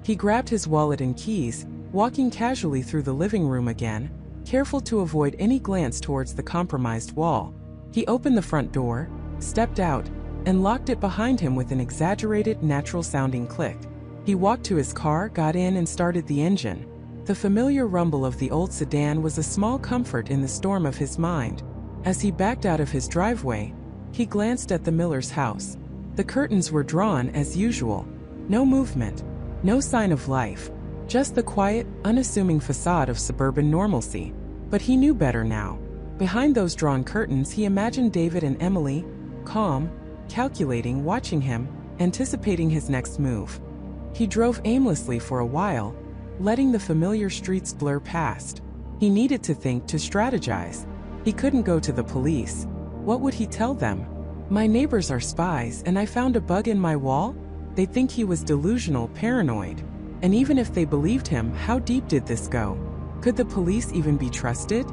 He grabbed his wallet and keys, walking casually through the living room again, careful to avoid any glance towards the compromised wall. He opened the front door, stepped out, and locked it behind him with an exaggerated, natural-sounding click. He walked to his car, got in, and started the engine. The familiar rumble of the old sedan was a small comfort in the storm of his mind. As he backed out of his driveway, he glanced at the Miller's house. The curtains were drawn as usual. No movement, no sign of life, just the quiet, unassuming facade of suburban normalcy. But he knew better now. Behind those drawn curtains, he imagined David and Emily, calm, calculating, watching him, anticipating his next move. He drove aimlessly for a while, letting the familiar streets blur past. He needed to think, to strategize. He couldn't go to the police. What would he tell them? My neighbors are spies, and I found a bug in my wall? They'd think he was delusional, paranoid. And even if they believed him, how deep did this go? Could the police even be trusted?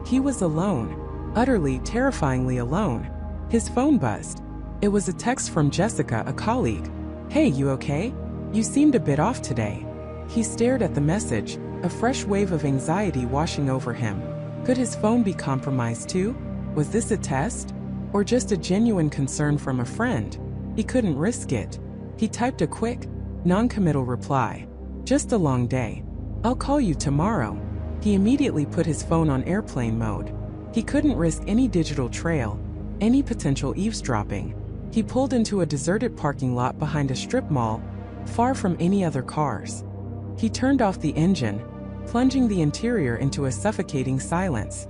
He was alone, utterly, terrifyingly alone. His phone buzzed. It was a text from Jessica, a colleague. "Hey, you okay? You seemed a bit off today." He stared at the message, a fresh wave of anxiety washing over him. Could his phone be compromised too? Was this a test? Or just a genuine concern from a friend? He couldn't risk it. He typed a quick, non-committal reply. "Just a long day. I'll call you tomorrow." He immediately put his phone on airplane mode. He couldn't risk any digital trail, any potential eavesdropping. He pulled into a deserted parking lot behind a strip mall, far from any other cars. He turned off the engine, plunging the interior into a suffocating silence.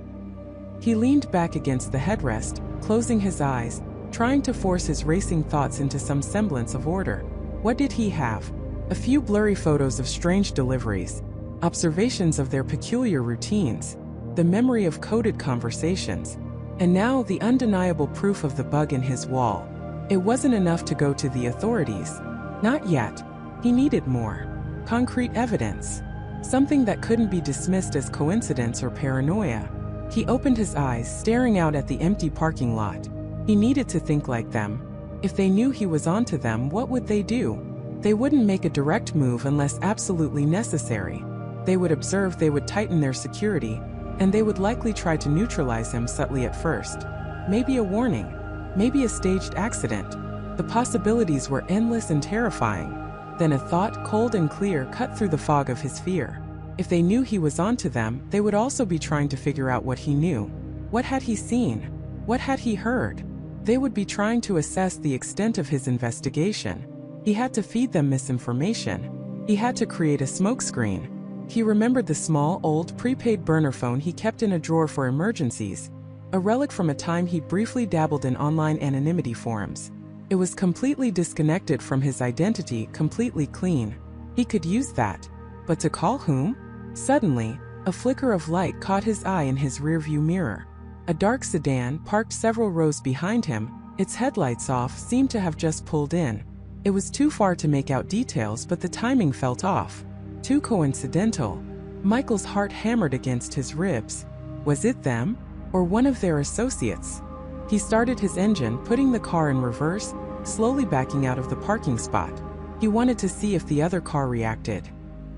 He leaned back against the headrest, closing his eyes, trying to force his racing thoughts into some semblance of order. What did he have? A few blurry photos of strange deliveries, observations of their peculiar routines, the memory of coded conversations, and now the undeniable proof of the bug in his wall. It wasn't enough to go to the authorities. Not yet. He needed more. Concrete evidence. Something that couldn't be dismissed as coincidence or paranoia. He opened his eyes, staring out at the empty parking lot. He needed to think like them. If they knew he was onto them, what would they do? They wouldn't make a direct move unless absolutely necessary. They would observe, they would tighten their security, and they would likely try to neutralize him subtly at first. Maybe a warning, maybe a staged accident. The possibilities were endless and terrifying. Then a thought, cold and clear, cut through the fog of his fear. If they knew he was onto them, they would also be trying to figure out what he knew. What had he seen? What had he heard? They would be trying to assess the extent of his investigation. He had to feed them misinformation. He had to create a smokescreen. He remembered the small, old, prepaid burner phone he kept in a drawer for emergencies, a relic from a time he briefly dabbled in online anonymity forums. It was completely disconnected from his identity, completely clean. He could use that. But to call whom? Suddenly, a flicker of light caught his eye in his rearview mirror. A dark sedan, parked several rows behind him, its headlights off, seemed to have just pulled in. It was too far to make out details, but the timing felt off. Too coincidental. Michael's heart hammered against his ribs. Was it them? Or one of their associates? He started his engine, putting the car in reverse, slowly backing out of the parking spot. He wanted to see if the other car reacted.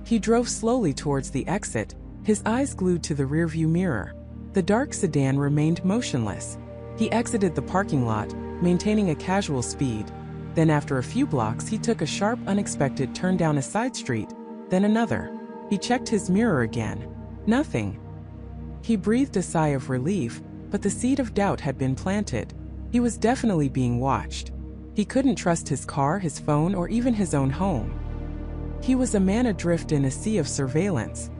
He drove slowly towards the exit, his eyes glued to the rearview mirror. The dark sedan remained motionless. He exited the parking lot, maintaining a casual speed. Then after a few blocks, he took a sharp, unexpected turn down a side street, then another. He checked his mirror again. Nothing. He breathed a sigh of relief, but the seed of doubt had been planted. He was definitely being watched. He couldn't trust his car, his phone, or even his own home. He was a man adrift in a sea of surveillance.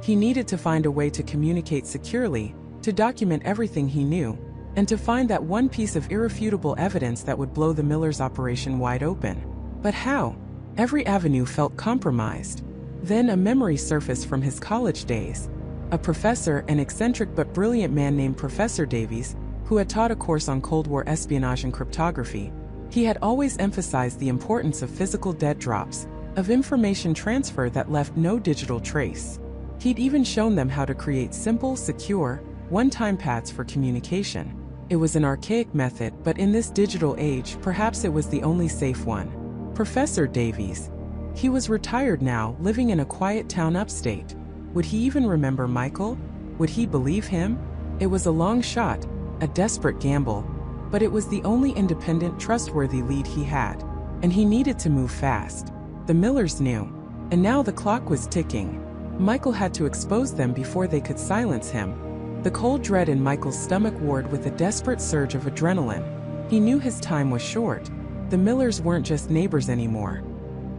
He needed to find a way to communicate securely, to document everything he knew, and to find that one piece of irrefutable evidence that would blow the Millers' operation wide open. But how? Every avenue felt compromised. Then a memory surfaced from his college days. A professor, an eccentric but brilliant man named Professor Davies, who had taught a course on Cold War espionage and cryptography. He had always emphasized the importance of physical dead drops, of information transfer that left no digital trace. He'd even shown them how to create simple, secure, one-time paths for communication. It was an archaic method, but in this digital age, perhaps it was the only safe one. Professor Davies. He was retired now, living in a quiet town upstate. Would he even remember Michael? Would he believe him? It was a long shot, a desperate gamble, but it was the only independent, trustworthy lead he had, and he needed to move fast. The Millers knew, and now the clock was ticking. Michael had to expose them before they could silence him. The cold dread in Michael's stomach warred with a desperate surge of adrenaline. He knew his time was short. The Millers weren't just neighbors anymore.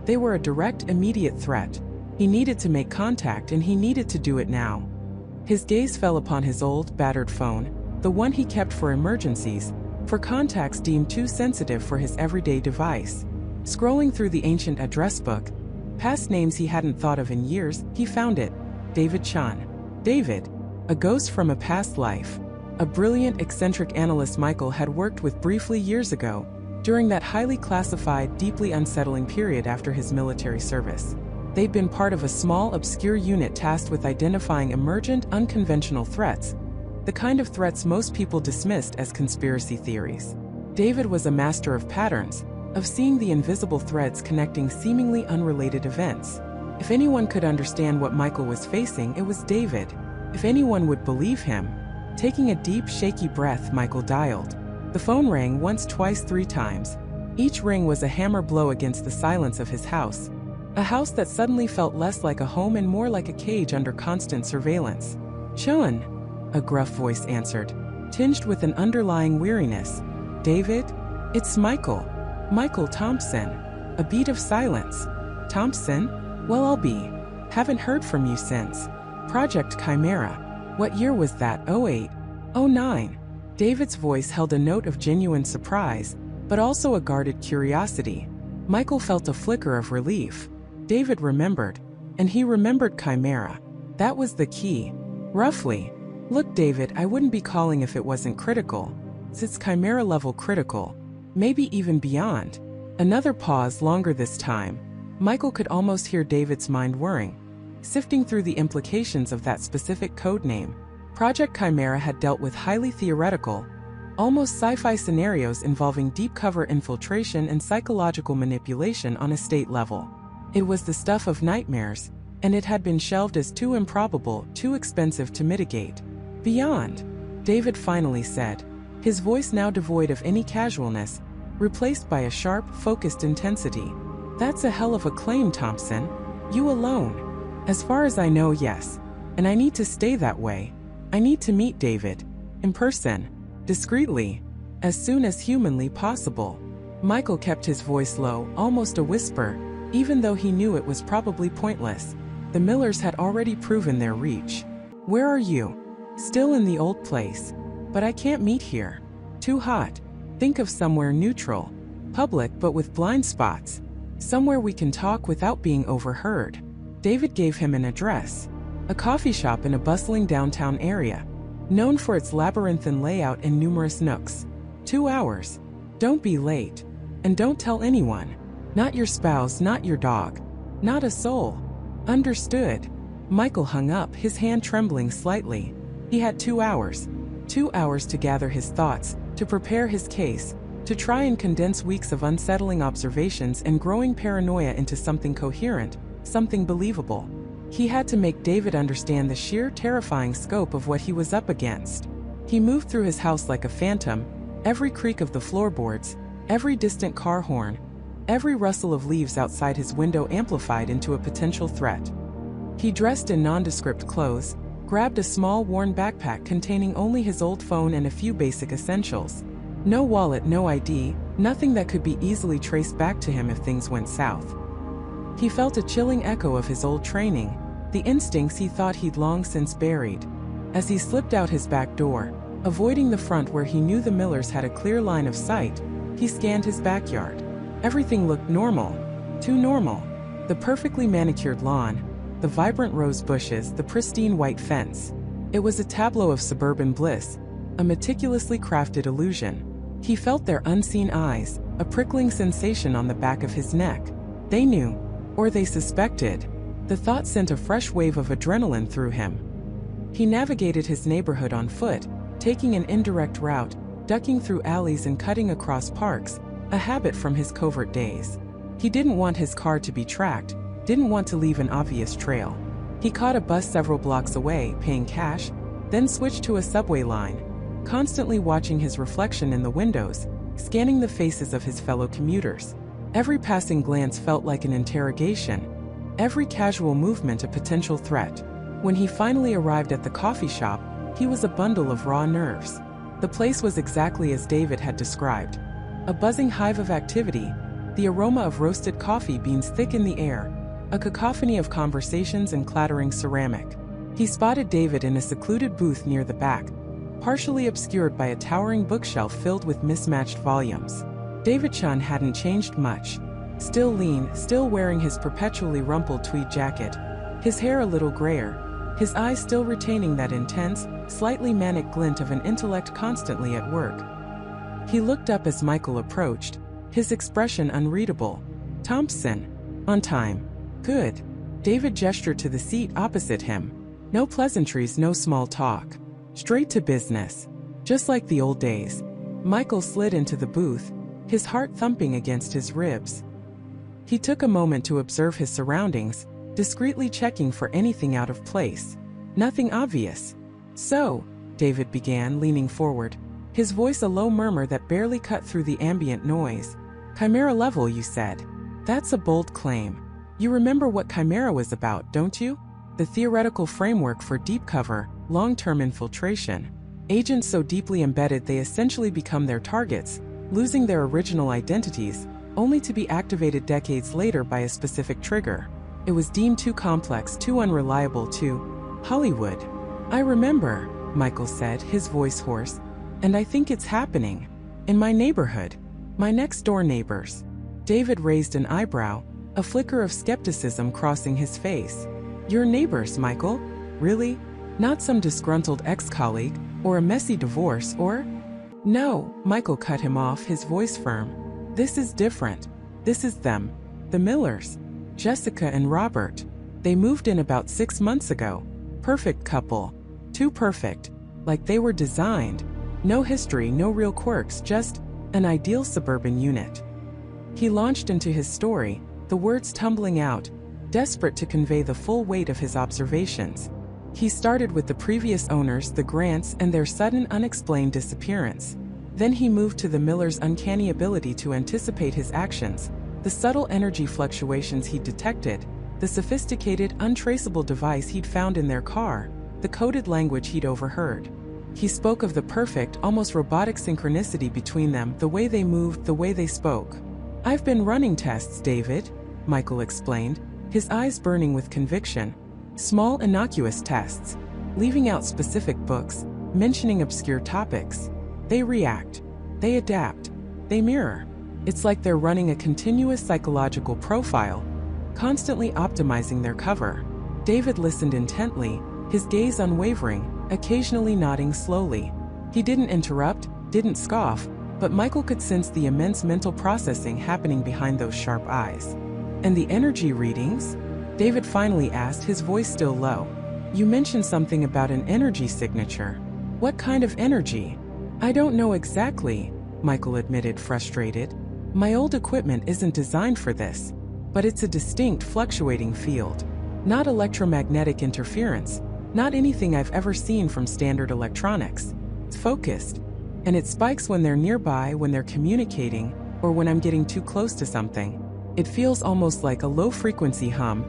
They were a direct, immediate threat. He needed to make contact, and he needed to do it now. His gaze fell upon his old, battered phone, the one he kept for emergencies, for contacts deemed too sensitive for his everyday device. Scrolling through the ancient address book, past names he hadn't thought of in years, he found it. David Chun. David, a ghost from a past life. A brilliant, eccentric analyst Michael had worked with briefly years ago, during that highly classified, deeply unsettling period after his military service. They'd been part of a small, obscure unit tasked with identifying emergent, unconventional threats, the kind of threats most people dismissed as conspiracy theories. David was a master of patterns, of seeing the invisible threads connecting seemingly unrelated events. If anyone could understand what Michael was facing, it was David. If anyone would believe him. Taking a deep, shaky breath, Michael dialed. The phone rang once, twice, 3 times. Each ring was a hammer blow against the silence of his house. A house that suddenly felt less like a home and more like a cage under constant surveillance. "Chun," a gruff voice answered, tinged with an underlying weariness. "David? It's Michael. Michael Thompson." A beat of silence. "Thompson? Well, I'll be. Haven't heard from you since. Project Chimera. What year was that? 08? 09? David's voice held a note of genuine surprise, but also a guarded curiosity. Michael felt a flicker of relief. David remembered, and he remembered Chimera. That was the key. Roughly. "Look, David, I wouldn't be calling if it wasn't critical. It's Chimera level critical. Maybe even beyond." Another pause, longer this time. Michael could almost hear David's mind whirring, sifting through the implications of that specific code name. Project Chimera had dealt with highly theoretical, almost sci-fi scenarios involving deep cover infiltration and psychological manipulation on a state level. It was the stuff of nightmares, and it had been shelved as too improbable, too expensive to mitigate. "Beyond," David finally said, his voice now devoid of any casualness, replaced by a sharp, focused intensity. "That's a hell of a claim, Thompson. You alone." "As far as I know, yes. And I need to stay that way. I need to meet David. In person. Discreetly. As soon as humanly possible." Michael kept his voice low, almost a whisper, even though he knew it was probably pointless. The Millers had already proven their reach. "Where are you?" "Still in the old place. But I can't meet here. Too hot. Think of somewhere neutral. Public but with blind spots. Somewhere we can talk without being overheard." David gave him an address. A coffee shop in a bustling downtown area, known for its labyrinthine layout and numerous nooks. 2 hours. Don't be late. And don't tell anyone. Not your spouse, not your dog. Not a soul. Understood. Michael hung up, his hand trembling slightly. He had 2 hours. 2 hours to gather his thoughts, to prepare his case, to try and condense weeks of unsettling observations and growing paranoia into something coherent, something believable. He had to make David understand the sheer, terrifying scope of what he was up against. He moved through his house like a phantom, every creak of the floorboards, every distant car horn, every rustle of leaves outside his window amplified into a potential threat. He dressed in nondescript clothes, grabbed a small, worn backpack containing only his old phone and a few basic essentials. No wallet, no ID, nothing that could be easily traced back to him if things went south. He felt a chilling echo of his old training, the instincts he thought he'd long since buried. As he slipped out his back door, avoiding the front where he knew the Millers had a clear line of sight, he scanned his backyard. Everything looked normal. Too normal. The perfectly manicured lawn, the vibrant rose bushes, the pristine white fence. It was a tableau of suburban bliss, a meticulously crafted illusion. He felt their unseen eyes, a prickling sensation on the back of his neck. They knew, or they suspected. The thought sent a fresh wave of adrenaline through him. He navigated his neighborhood on foot, taking an indirect route, ducking through alleys and cutting across parks, a habit from his covert days. He didn't want his car to be tracked, didn't want to leave an obvious trail. He caught a bus several blocks away, paying cash, then switched to a subway line, constantly watching his reflection in the windows, scanning the faces of his fellow commuters. Every passing glance felt like an interrogation, every casual movement a potential threat. When he finally arrived at the coffee shop, he was a bundle of raw nerves. The place was exactly as David had described. A buzzing hive of activity, the aroma of roasted coffee beans thick in the air, a cacophony of conversations and clattering ceramic. He spotted David in a secluded booth near the back, partially obscured by a towering bookshelf filled with mismatched volumes. David Chun hadn't changed much. Still lean, still wearing his perpetually rumpled tweed jacket, his hair a little grayer, his eyes still retaining that intense, slightly manic glint of an intellect constantly at work. He looked up as Michael approached, his expression unreadable. "Thompson. On time. Good." David gestured to the seat opposite him. No pleasantries, no small talk. Straight to business. Just like the old days. Michael slid into the booth, his heart thumping against his ribs. He took a moment to observe his surroundings, discreetly checking for anything out of place. Nothing obvious. "So," David began, leaning forward, his voice a low murmur that barely cut through the ambient noise. "Chimera level, you said. That's a bold claim. You remember what Chimera was about, don't you? The theoretical framework for deep cover, long-term infiltration. Agents so deeply embedded they essentially become their targets, losing their original identities, only to be activated decades later by a specific trigger. It was deemed too complex, too unreliable, too Hollywood." "I remember," Michael said, his voice hoarse. "And I think it's happening. In my neighborhood. My next-door neighbors." David raised an eyebrow, a flicker of skepticism crossing his face. "Your neighbors, Michael? Really? Not some disgruntled ex-colleague, or a messy divorce, or—" "No," Michael cut him off, his voice firm. "This is different. This is them. The Millers. Jessica and Robert. They moved in about 6 months ago. Perfect couple. Too perfect. Like they were designed. No history, no real quirks, just an ideal suburban unit." He launched into his story, the words tumbling out, desperate to convey the full weight of his observations. He started with the previous owners, the Grants, and their sudden unexplained disappearance. Then he moved to the Millers' uncanny ability to anticipate his actions, the subtle energy fluctuations he'd detected, the sophisticated, untraceable device he'd found in their car, the coded language he'd overheard. He spoke of the perfect, almost robotic synchronicity between them, the way they moved, the way they spoke. "I've been running tests, David," Michael explained, his eyes burning with conviction. "Small, innocuous tests, leaving out specific books, mentioning obscure topics. They react. They adapt. They mirror. It's like they're running a continuous psychological profile, constantly optimizing their cover." David listened intently, his gaze unwavering, occasionally nodding slowly. He didn't interrupt, didn't scoff, but Michael could sense the immense mental processing happening behind those sharp eyes. "And the energy readings?" David finally asked, his voice still low. "You mentioned something about an energy signature. What kind of energy?" "I don't know exactly," Michael admitted, frustrated. "My old equipment isn't designed for this. But it's a distinct, fluctuating field. Not electromagnetic interference, not anything I've ever seen from standard electronics. It's focused. And it spikes when they're nearby, when they're communicating, or when I'm getting too close to something. It feels almost like a low-frequency hum,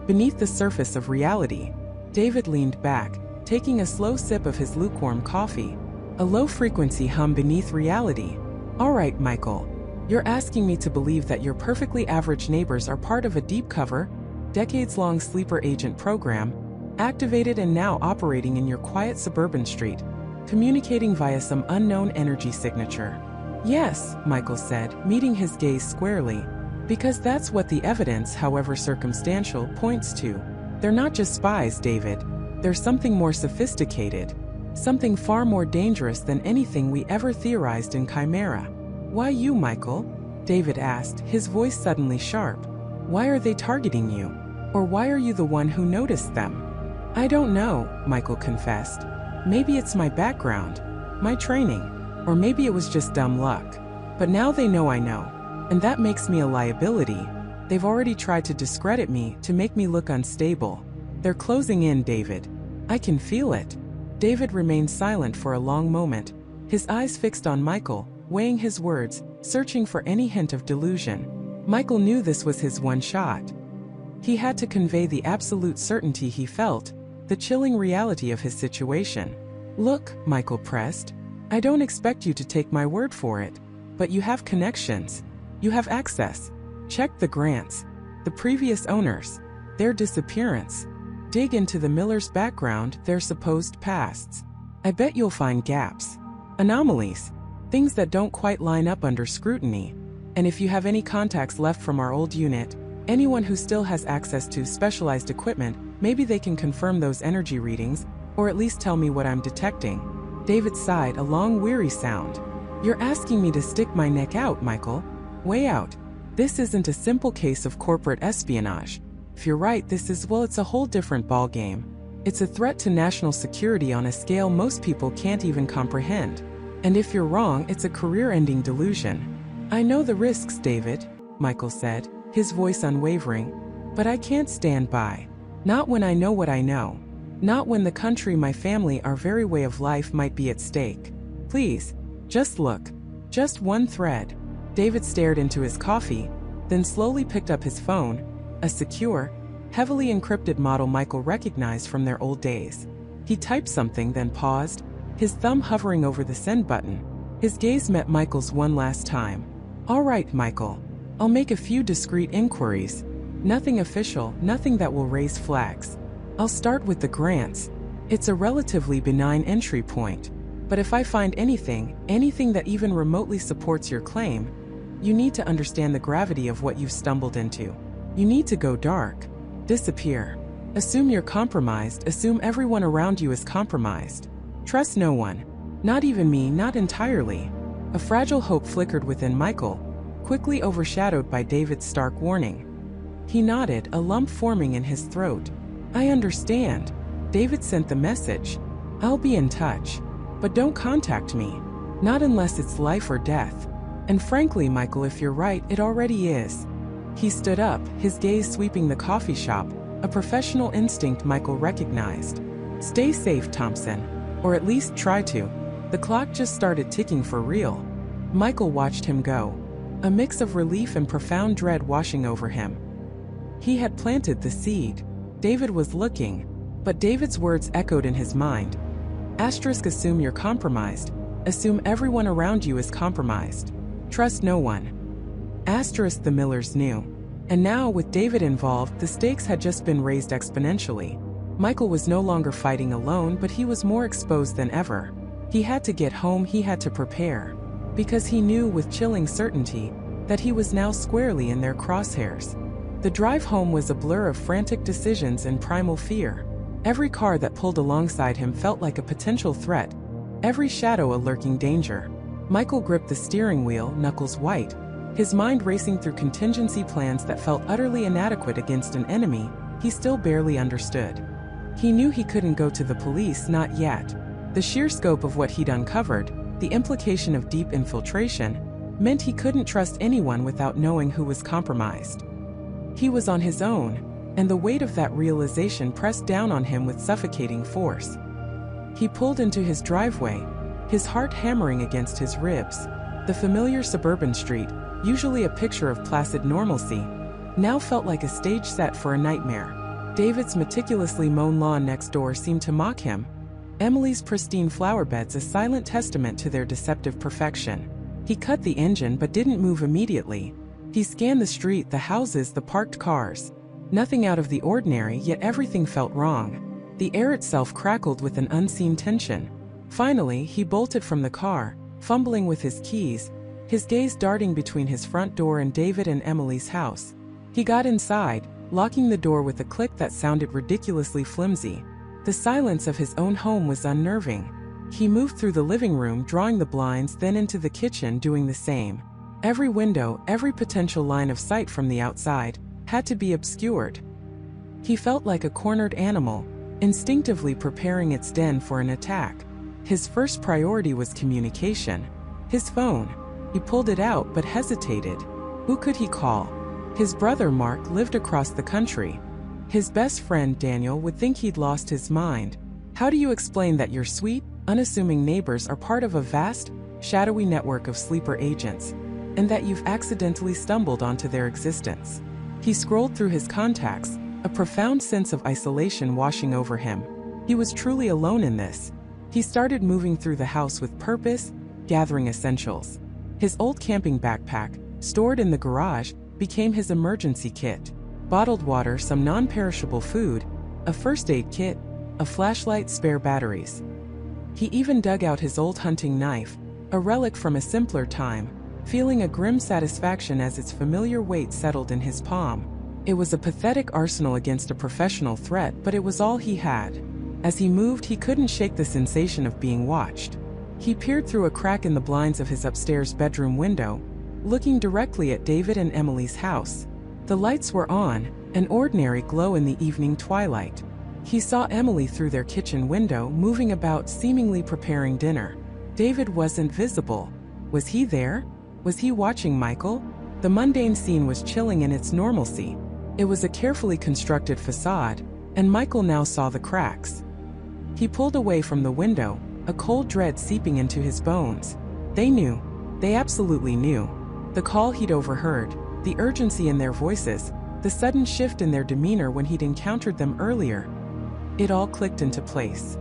beneath the surface of reality." David leaned back, taking a slow sip of his lukewarm coffee. "A low-frequency hum beneath reality. All right, Michael. You're asking me to believe that your perfectly average neighbors are part of a deep-cover, decades-long sleeper agent program, activated and now operating in your quiet suburban street, communicating via some unknown energy signature." "Yes," Michael said, meeting his gaze squarely. "Because that's what the evidence, however circumstantial, points to. They're not just spies, David. They're something more sophisticated. Something far more dangerous than anything we ever theorized in Chimera." "Why you, Michael?" David asked, his voice suddenly sharp. "Why are they targeting you? Or why are you the one who noticed them?" "I don't know," Michael confessed. "Maybe it's my background, my training, Or maybe it was just dumb luck. But now they know I know. And that makes me a liability. They've already tried to discredit me, to make me look unstable. They're closing in, David. I can feel it. David remained silent for a long moment, his eyes fixed on Michael, weighing his words, searching for any hint of delusion. Michael knew this was his one shot. He had to convey the absolute certainty he felt, the chilling reality of his situation. Look, Michael pressed. I don't expect you to take my word for it. But you have connections. You have access. Check the grants, the previous owners, their disappearance. Dig into the Millers' background, their supposed pasts. I bet you'll find gaps, anomalies, things that don't quite line up under scrutiny. And if you have any contacts left from our old unit, anyone who still has access to specialized equipment, maybe they can confirm those energy readings, or at least tell me what I'm detecting. David sighed, a long, weary sound. You're asking me to stick my neck out, Michael. Way out. This isn't a simple case of corporate espionage. If you're right, it's a whole different ballgame. It's a threat to national security on a scale most people can't even comprehend. And if you're wrong, it's a career-ending delusion. I know the risks, David, Michael said, his voice unwavering. But I can't stand by. Not when I know what I know. Not when the country, my family, our very way of life might be at stake. Please, just look. Just one thread. David stared into his coffee, then slowly picked up his phone, a secure, heavily encrypted model Michael recognized from their old days. He typed something, then paused, his thumb hovering over the send button. His gaze met Michael's one last time. All right, Michael. I'll make a few discreet inquiries. Nothing official, nothing that will raise flags. I'll start with the grants. It's a relatively benign entry point. But if I find anything that even remotely supports your claim, you need to understand the gravity of what you've stumbled into. You need to go dark. Disappear. Assume you're compromised, assume everyone around you is compromised. Trust no one. Not even me, not entirely. A fragile hope flickered within Michael, quickly overshadowed by David's stark warning. He nodded, a lump forming in his throat. I understand. David sent the message. I'll be in touch. But don't contact me. Not unless it's life or death. And frankly, Michael, if you're right, it already is. He stood up, his gaze sweeping the coffee shop, a professional instinct Michael recognized. Stay safe, Thompson. Or at least try to. The clock just started ticking for real. Michael watched him go, a mix of relief and profound dread washing over him. He had planted the seed. David was looking, but David's words echoed in his mind. Assume you're compromised. Assume everyone around you is compromised. Trust no one. The Millers knew. And now, with David involved, the stakes had just been raised exponentially. Michael was no longer fighting alone, but he was more exposed than ever. He had to get home, he had to prepare. Because he knew with chilling certainty that he was now squarely in their crosshairs. The drive home was a blur of frantic decisions and primal fear. Every car that pulled alongside him felt like a potential threat, every shadow a lurking danger. Michael gripped the steering wheel, knuckles white, his mind racing through contingency plans that felt utterly inadequate against an enemy he still barely understood. He knew he couldn't go to the police, not yet. The sheer scope of what he'd uncovered, the implication of deep infiltration, meant he couldn't trust anyone without knowing who was compromised. He was on his own, and the weight of that realization pressed down on him with suffocating force. He pulled into his driveway, his heart hammering against his ribs. The familiar suburban street, usually a picture of placid normalcy, now felt like a stage set for a nightmare. David's meticulously mown lawn next door seemed to mock him. Emily's pristine flower beds a silent testament to their deceptive perfection. He cut the engine but didn't move immediately. He scanned the street, the houses, the parked cars. Nothing out of the ordinary, yet everything felt wrong. The air itself crackled with an unseen tension. Finally, he bolted from the car, fumbling with his keys, his gaze darting between his front door and David and Emily's house. He got inside, locking the door with a click that sounded ridiculously flimsy. The silence of his own home was unnerving. He moved through the living room, drawing the blinds, then into the kitchen, doing the same. Every window, every potential line of sight from the outside, had to be obscured. He felt like a cornered animal, instinctively preparing its den for an attack. His first priority was communication. His phone. He pulled it out but hesitated. Who could he call? His brother Mark lived across the country. His best friend Daniel would think he'd lost his mind. How do you explain that your sweet, unassuming neighbors are part of a vast, shadowy network of sleeper agents, and that you've accidentally stumbled onto their existence? He scrolled through his contacts, a profound sense of isolation washing over him. He was truly alone in this. He started moving through the house with purpose, gathering essentials. His old camping backpack, stored in the garage, became his emergency kit. Bottled water, some non-perishable food, a first aid kit, a flashlight, spare batteries. He even dug out his old hunting knife, a relic from a simpler time, feeling a grim satisfaction as its familiar weight settled in his palm. It was a pathetic arsenal against a professional threat, but it was all he had. As he moved, he couldn't shake the sensation of being watched. He peered through a crack in the blinds of his upstairs bedroom window, looking directly at David and Emily's house. The lights were on, an ordinary glow in the evening twilight. He saw Emily through their kitchen window, moving about, seemingly preparing dinner. David wasn't visible. Was he there? Was he watching Michael? The mundane scene was chilling in its normalcy. It was a carefully constructed facade, and Michael now saw the cracks. He pulled away from the window, a cold dread seeping into his bones. They knew. They absolutely knew. The call he'd overheard, the urgency in their voices, the sudden shift in their demeanor when he'd encountered them earlier. It all clicked into place.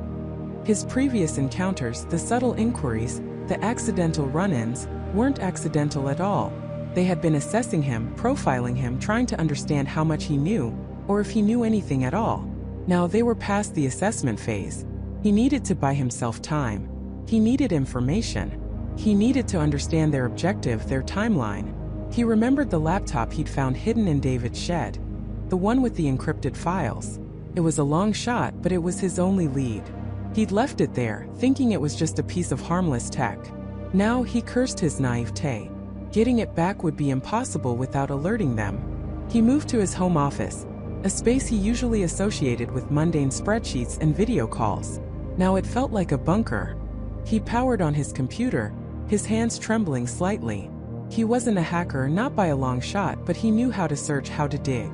His previous encounters, the subtle inquiries, the accidental run-ins, weren't accidental at all. They had been assessing him, profiling him, trying to understand how much he knew, or if he knew anything at all. Now they were past the assessment phase. He needed to buy himself time. He needed information. He needed to understand their objective, their timeline. He remembered the laptop he'd found hidden in David's shed, the one with the encrypted files. It was a long shot, but it was his only lead. He'd left it there, thinking it was just a piece of harmless tech. Now he cursed his naivete. Getting it back would be impossible without alerting them. He moved to his home office, a space he usually associated with mundane spreadsheets and video calls. Now it felt like a bunker. He powered on his computer, his hands trembling slightly. He wasn't a hacker, not by a long shot, but he knew how to search, how to dig.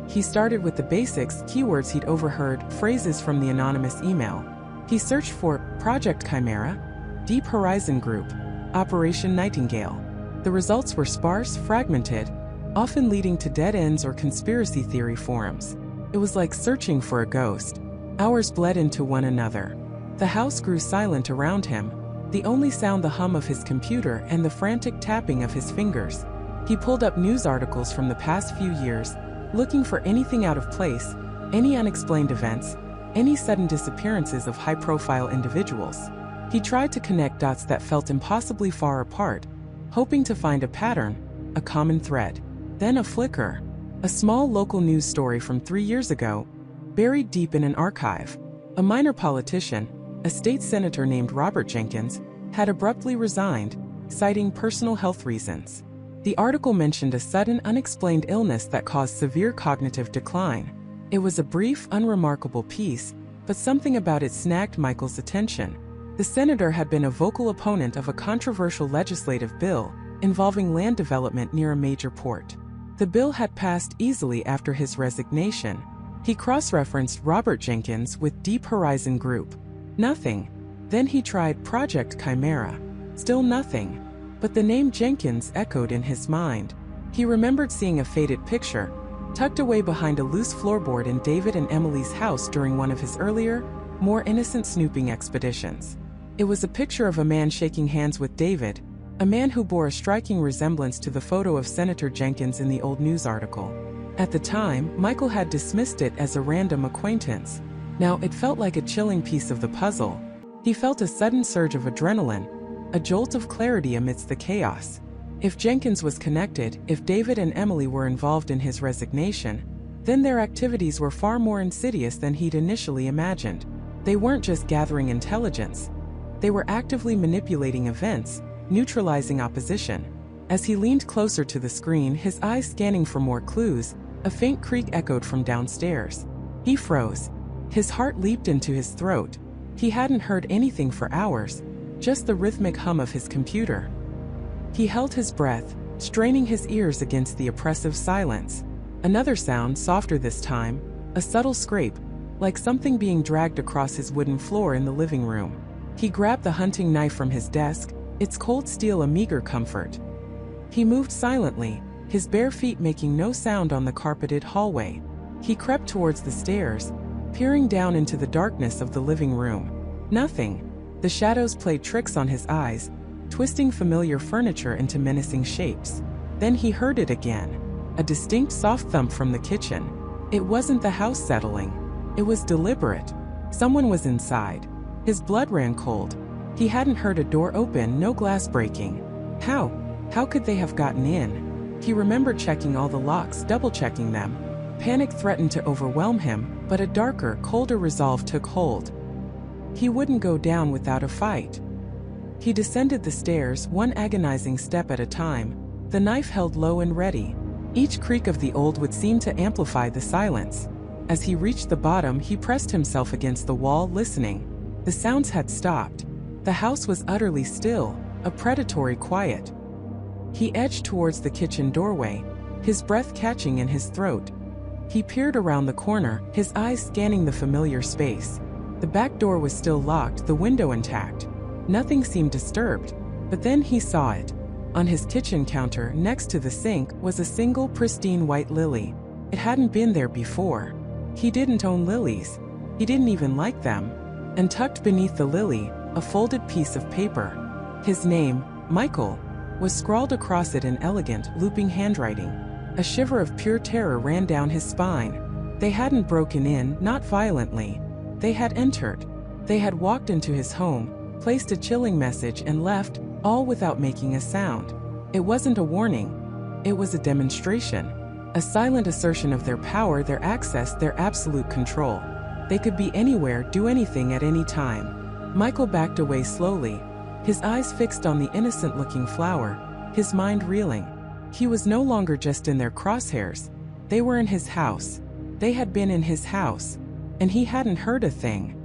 He started with the basics, keywords he'd overheard, phrases from the anonymous email. He searched for Project Chimera, Deep Horizon Group, Operation Nightingale. The results were sparse, fragmented, often leading to dead ends or conspiracy theory forums. It was like searching for a ghost. Hours bled into one another. The house grew silent around him, the only sound the hum of his computer and the frantic tapping of his fingers. He pulled up news articles from the past few years, looking for anything out of place, any unexplained events, any sudden disappearances of high-profile individuals. He tried to connect dots that felt impossibly far apart, hoping to find a pattern, a common thread. Then a flicker. A small local news story from 3 years ago, buried deep in an archive. A minor politician, a state senator named Robert Jenkins, had abruptly resigned, citing personal health reasons. The article mentioned a sudden, unexplained illness that caused severe cognitive decline. It was a brief, unremarkable piece, but something about it snagged Michael's attention. The senator had been a vocal opponent of a controversial legislative bill involving land development near a major port. The bill had passed easily after his resignation. He cross-referenced Robert Jenkins with Deep Horizon Group. Nothing. Then he tried Project Chimera. Still nothing. But the name Jenkins echoed in his mind. He remembered seeing a faded picture, tucked away behind a loose floorboard in David and Emily's house during one of his earlier, more innocent snooping expeditions. It was a picture of a man shaking hands with David, a man who bore a striking resemblance to the photo of Senator Jenkins in the old news article. At the time, Michael had dismissed it as a random acquaintance. Now it felt like a chilling piece of the puzzle. He felt a sudden surge of adrenaline, a jolt of clarity amidst the chaos. If Jenkins was connected, if David and Emily were involved in his resignation, then their activities were far more insidious than he'd initially imagined. They weren't just gathering intelligence. They were actively manipulating events, neutralizing opposition. As he leaned closer to the screen, his eyes scanning for more clues, a faint creak echoed from downstairs. He froze. His heart leaped into his throat. He hadn't heard anything for hours, just the rhythmic hum of his computer. He held his breath, straining his ears against the oppressive silence. Another sound, softer this time, a subtle scrape, like something being dragged across his wooden floor in the living room. He grabbed the hunting knife from his desk, its cold steel a meager comfort. He moved silently, his bare feet making no sound on the carpeted hallway. He crept towards the stairs, peering down into the darkness of the living room. Nothing. The shadows played tricks on his eyes, twisting familiar furniture into menacing shapes. Then he heard it again, a distinct soft thump from the kitchen. It wasn't the house settling. It was deliberate. Someone was inside. His blood ran cold. He hadn't heard a door open, no glass breaking. How could they have gotten in? He remembered checking all the locks, double-checking them. Panic threatened to overwhelm him, but a darker, colder resolve took hold. He wouldn't go down without a fight. He descended the stairs, one agonizing step at a time, the knife held low and ready. Each creak of the old wood seemed to amplify the silence. As he reached the bottom, he pressed himself against the wall, listening. The sounds had stopped. The house was utterly still, a predatory quiet. He edged towards the kitchen doorway, his breath catching in his throat. He peered around the corner, his eyes scanning the familiar space. The back door was still locked, the window intact. Nothing seemed disturbed, but then he saw it. On his kitchen counter, next to the sink, was a single pristine white lily. It hadn't been there before. He didn't own lilies. He didn't even like them. And tucked beneath the lily, a folded piece of paper. His name, Michael, was scrawled across it in elegant, looping handwriting. A shiver of pure terror ran down his spine. They hadn't broken in, not violently. They had entered. They had walked into his home, placed a chilling message and left, all without making a sound. It wasn't a warning. It was a demonstration. A silent assertion of their power, their access, their absolute control. They could be anywhere, do anything at any time. Michael backed away slowly, his eyes fixed on the innocent-looking flower, his mind reeling. He was no longer just in their crosshairs. They were in his house. They had been in his house. And he hadn't heard a thing.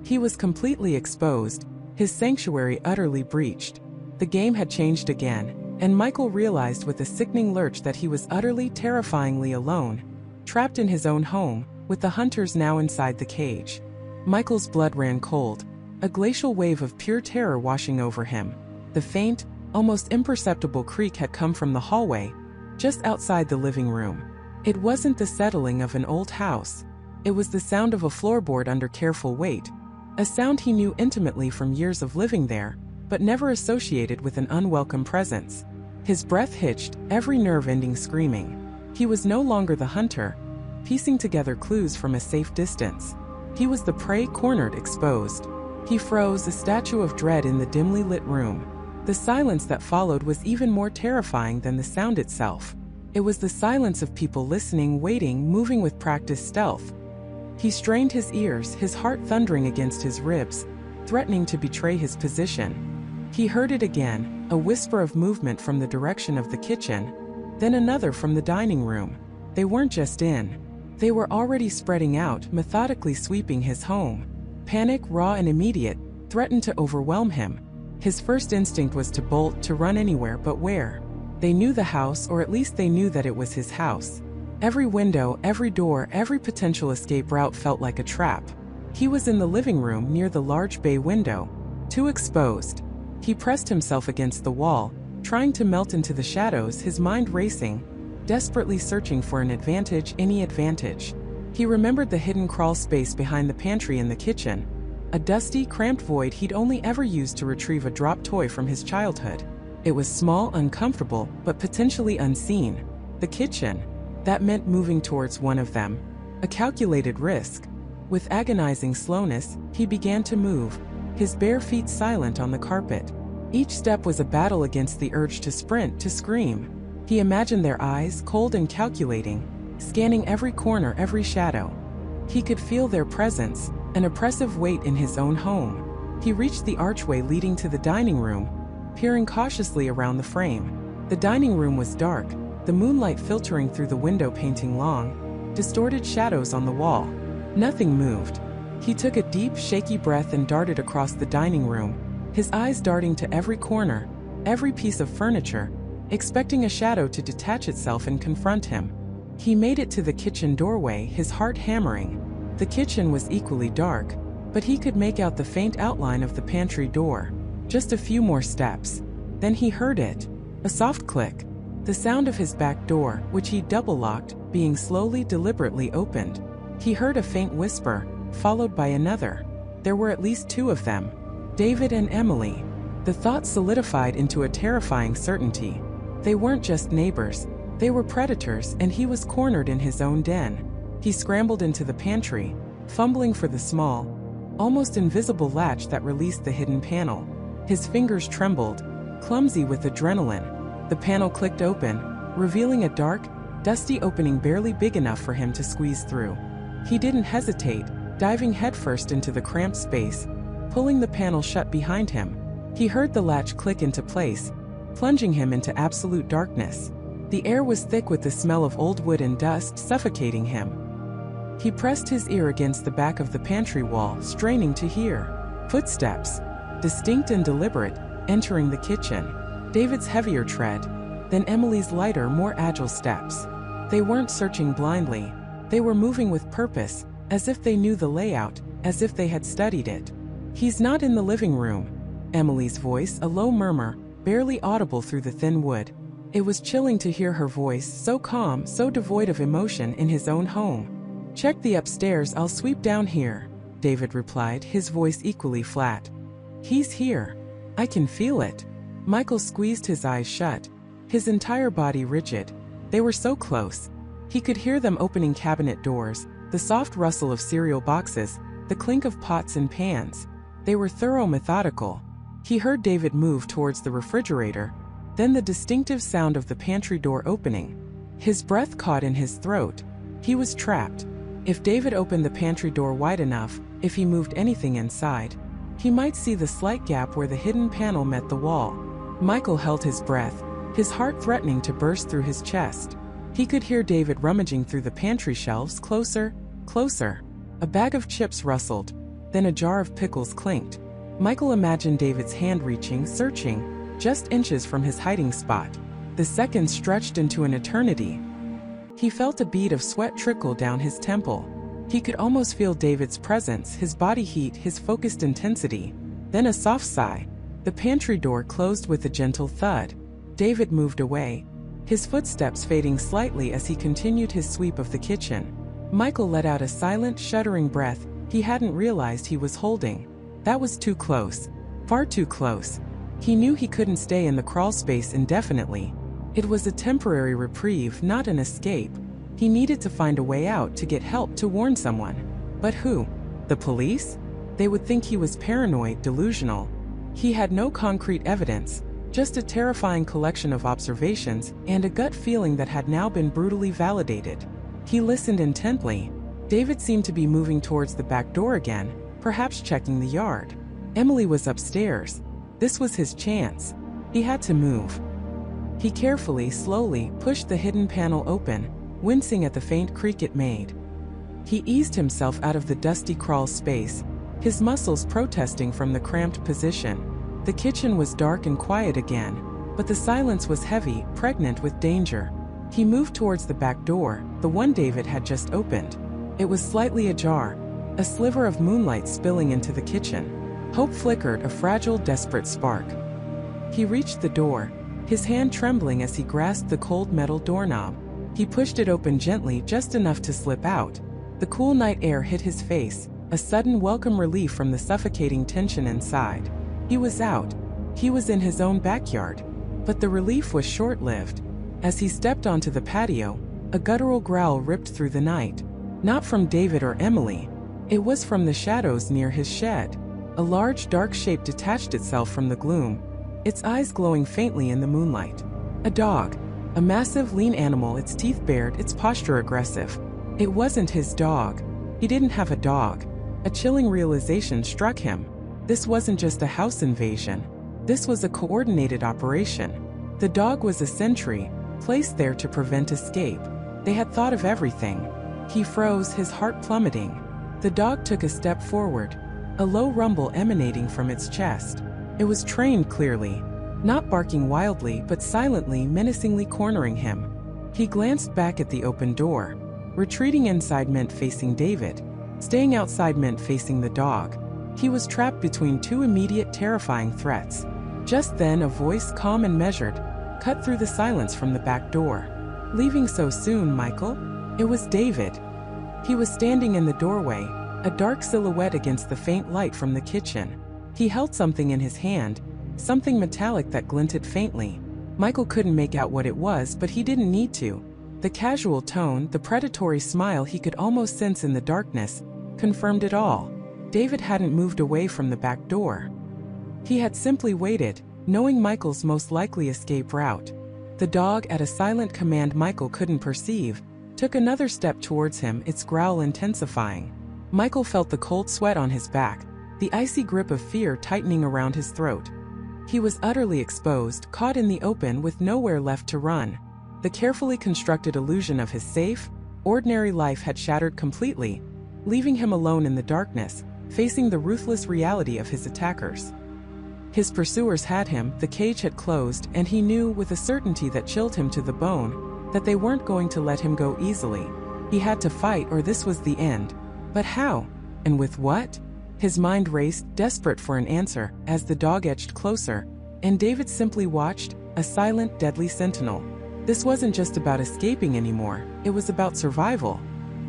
He was completely exposed, his sanctuary utterly breached. The game had changed again, and Michael realized with a sickening lurch that he was utterly, terrifyingly alone, trapped in his own home, with the hunters now inside the cage. Michael's blood ran cold, a glacial wave of pure terror washing over him. The faint, almost imperceptible creak had come from the hallway, just outside the living room. It wasn't the settling of an old house. It was the sound of a floorboard under careful weight, a sound he knew intimately from years of living there, but never associated with an unwelcome presence. His breath hitched, every nerve ending screaming. He was no longer the hunter, piecing together clues from a safe distance. He was the prey, cornered, exposed. He froze, a statue of dread in the dimly lit room. The silence that followed was even more terrifying than the sound itself. It was the silence of people listening, waiting, moving with practiced stealth. He strained his ears, his heart thundering against his ribs, threatening to betray his position. He heard it again, a whisper of movement from the direction of the kitchen, then another from the dining room. They weren't just in. They were already spreading out, methodically sweeping his home. Panic, raw and immediate, threatened to overwhelm him. His first instinct was to bolt, to run anywhere, but where? They knew the house, or at least they knew that it was his house. Every window, every door, every potential escape route felt like a trap. He was in the living room near the large bay window, too exposed. He pressed himself against the wall, trying to melt into the shadows, his mind racing, desperately searching for an advantage, any advantage. He remembered the hidden crawl space behind the pantry in the kitchen, a dusty, cramped void he'd only ever used to retrieve a dropped toy from his childhood. It was small, uncomfortable, but potentially unseen. The kitchen. That meant moving towards one of them. A calculated risk. With agonizing slowness, he began to move, his bare feet silent on the carpet. Each step was a battle against the urge to sprint, to scream. He imagined their eyes, cold and calculating, scanning every corner, every shadow. He could feel their presence, an oppressive weight in his own home. He reached the archway leading to the dining room, peering cautiously around the frame. The dining room was dark, the moonlight filtering through the window painting long, distorted shadows on the wall. Nothing moved. He took a deep, shaky breath and darted across the dining room, his eyes darting to every corner, every piece of furniture, expecting a shadow to detach itself and confront him. He made it to the kitchen doorway, his heart hammering. The kitchen was equally dark, but he could make out the faint outline of the pantry door. Just a few more steps. Then he heard it. A soft click. The sound of his back door, which he double-locked, being slowly, deliberately opened. He heard a faint whisper, followed by another. There were at least two of them. David and Emily. The thought solidified into a terrifying certainty. They weren't just neighbors. They were predators, and he was cornered in his own den. He scrambled into the pantry, fumbling for the small, almost invisible latch that released the hidden panel. His fingers trembled, clumsy with adrenaline. The panel clicked open, revealing a dark, dusty opening barely big enough for him to squeeze through. He didn't hesitate, diving headfirst into the cramped space, pulling the panel shut behind him. He heard the latch click into place, plunging him into absolute darkness. The air was thick with the smell of old wood and dust, suffocating him. He pressed his ear against the back of the pantry wall, straining to hear. Footsteps, distinct and deliberate, entering the kitchen. David's heavier tread, then Emily's lighter, more agile steps. They weren't searching blindly. They were moving with purpose, as if they knew the layout, as if they had studied it. "He's not in the living room." Emily's voice, a low murmur, barely audible through the thin wood. It was chilling to hear her voice, so calm, so devoid of emotion, in his own home. "Check the upstairs, I'll sweep down here," David replied, his voice equally flat. "He's here. I can feel it." Michael squeezed his eyes shut, his entire body rigid. They were so close. He could hear them opening cabinet doors, the soft rustle of cereal boxes, the clink of pots and pans. They were thorough, methodical. He heard David move towards the refrigerator, then the distinctive sound of the pantry door opening. His breath caught in his throat. He was trapped. If David opened the pantry door wide enough, if he moved anything inside, he might see the slight gap where the hidden panel met the wall. Michael held his breath, his heart threatening to burst through his chest. He could hear David rummaging through the pantry shelves, closer, closer. A bag of chips rustled, then a jar of pickles clinked. Michael imagined David's hand reaching, searching, just inches from his hiding spot. The seconds stretched into an eternity. He felt a bead of sweat trickle down his temple. He could almost feel David's presence, his body heat, his focused intensity. Then a soft sigh. The pantry door closed with a gentle thud. David moved away, his footsteps fading slightly as he continued his sweep of the kitchen. Michael let out a silent, shuddering breath he hadn't realized he was holding. That was too close. Far too close. He knew he couldn't stay in the crawl space indefinitely. It was a temporary reprieve, not an escape. He needed to find a way out, to get help, to warn someone. But who? The police? They would think he was paranoid, delusional. He had no concrete evidence, just a terrifying collection of observations and a gut feeling that had now been brutally validated. He listened intently. David seemed to be moving towards the back door again, perhaps checking the yard. Emily was upstairs. This was his chance. He had to move. He carefully, slowly, pushed the hidden panel open, wincing at the faint creak it made. He eased himself out of the dusty crawl space, his muscles protesting from the cramped position. The kitchen was dark and quiet again, but the silence was heavy, pregnant with danger. He moved towards the back door, the one David had just opened. It was slightly ajar, a sliver of moonlight spilling into the kitchen. Hope flickered, a fragile, desperate spark. He reached the door, his hand trembling as he grasped the cold metal doorknob. He pushed it open gently, just enough to slip out. The cool night air hit his face, a sudden welcome relief from the suffocating tension inside. He was out. He was in his own backyard. But the relief was short-lived. As he stepped onto the patio, a guttural growl ripped through the night. Not from David or Emily. It was from the shadows near his shed. A large, dark shape detached itself from the gloom, its eyes glowing faintly in the moonlight. A dog. A massive, lean animal, its teeth bared, its posture aggressive. It wasn't his dog. He didn't have a dog. A chilling realization struck him. This wasn't just a house invasion. This was a coordinated operation. The dog was a sentry, placed there to prevent escape. They had thought of everything. He froze, his heart plummeting. The dog took a step forward, a low rumble emanating from its chest. It was trained clearly. not barking wildly but silently, menacingly cornering him. He glanced back at the open door. Retreating inside meant facing David. Staying outside meant facing the dog. He was trapped between two immediate, terrifying threats. Just then, a voice, calm and measured, cut through the silence from the back door. "Leaving so soon, Michael?" It was David. He was standing in the doorway, a dark silhouette against the faint light from the kitchen. He held something in his hand, something metallic that glinted faintly. Michael couldn't make out what it was, but he didn't need to. The casual tone, the predatory smile he could almost sense in the darkness, confirmed it all. David hadn't moved away from the back door. He had simply waited, knowing Michael's most likely escape route. The dog, at a silent command Michael couldn't perceive, took another step towards him, its growl intensifying. Michael felt the cold sweat on his back, the icy grip of fear tightening around his throat. He was utterly exposed, caught in the open with nowhere left to run. The carefully constructed illusion of his safe, ordinary life had shattered completely, leaving him alone in the darkness, facing the ruthless reality of his attackers. His pursuers had him, the cage had closed, and he knew, with a certainty that chilled him to the bone, that they weren't going to let him go easily. He had to fight, or this was the end. But how? And with what? His mind raced, desperate for an answer, as the dog edged closer, and David simply watched, a silent, deadly sentinel. This wasn't just about escaping anymore, it was about survival.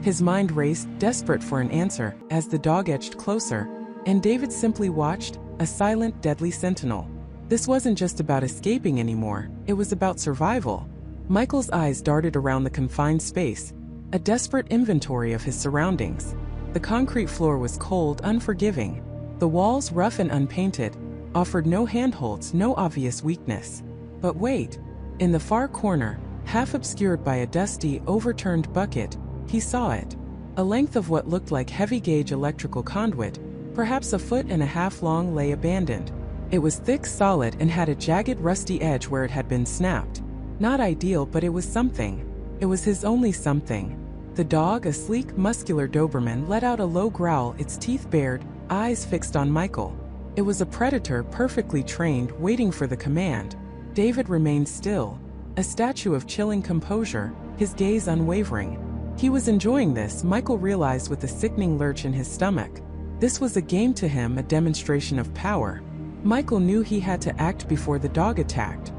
His mind raced, desperate for an answer, as the dog edged closer, and David simply watched, a silent, deadly sentinel. This wasn't just about escaping anymore, it was about survival. Michael's eyes darted around the confined space, a desperate inventory of his surroundings. The concrete floor was cold, unforgiving. The walls, rough and unpainted, offered no handholds, no obvious weakness. But wait, in the far corner, half obscured by a dusty, overturned bucket, he saw it. A length of what looked like heavy-gauge electrical conduit, perhaps a foot and a half long, lay abandoned. It was thick, solid, and had a jagged, rusty edge where it had been snapped. Not ideal, but it was something. It was his only something. The dog, a sleek, muscular Doberman, let out a low growl, its teeth bared, eyes fixed on Michael. It was a predator, perfectly trained, waiting for the command. David remained still, a statue of chilling composure, his gaze unwavering. He was enjoying this, Michael realized with a sickening lurch in his stomach. This was a game to him, a demonstration of power. Michael knew he had to act before the dog attacked.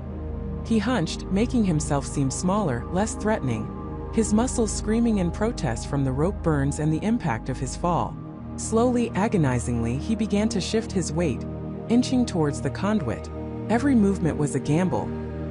He hunched, making himself seem smaller, less threatening, his muscles screaming in protest from the rope burns and the impact of his fall. Slowly, agonizingly, he began to shift his weight, inching towards the conduit. Every movement was a gamble,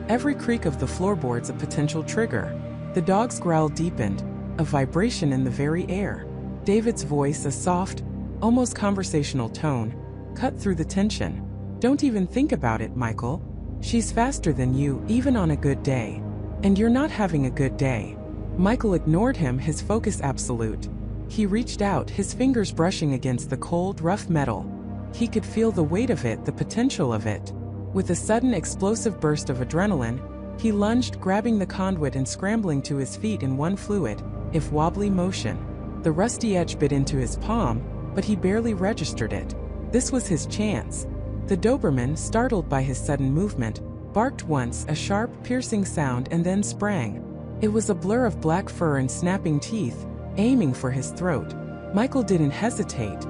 every creak of the floorboards a potential trigger. The dog's growl deepened, a vibration in the very air. David's voice, a soft, almost conversational tone, cut through the tension. "Don't even think about it, Michael. She's faster than you, even on a good day. And you're not having a good day." Michael ignored him, his focus absolute. He reached out, his fingers brushing against the cold, rough metal. He could feel the weight of it, the potential of it. With a sudden explosive burst of adrenaline, he lunged, grabbing the conduit and scrambling to his feet in one fluid, if wobbly motion. The rusty edge bit into his palm, but he barely registered it. This was his chance. The Doberman, startled by his sudden movement, barked once, a sharp, piercing sound, and then sprang. It was a blur of black fur and snapping teeth, aiming for his throat. Michael didn't hesitate.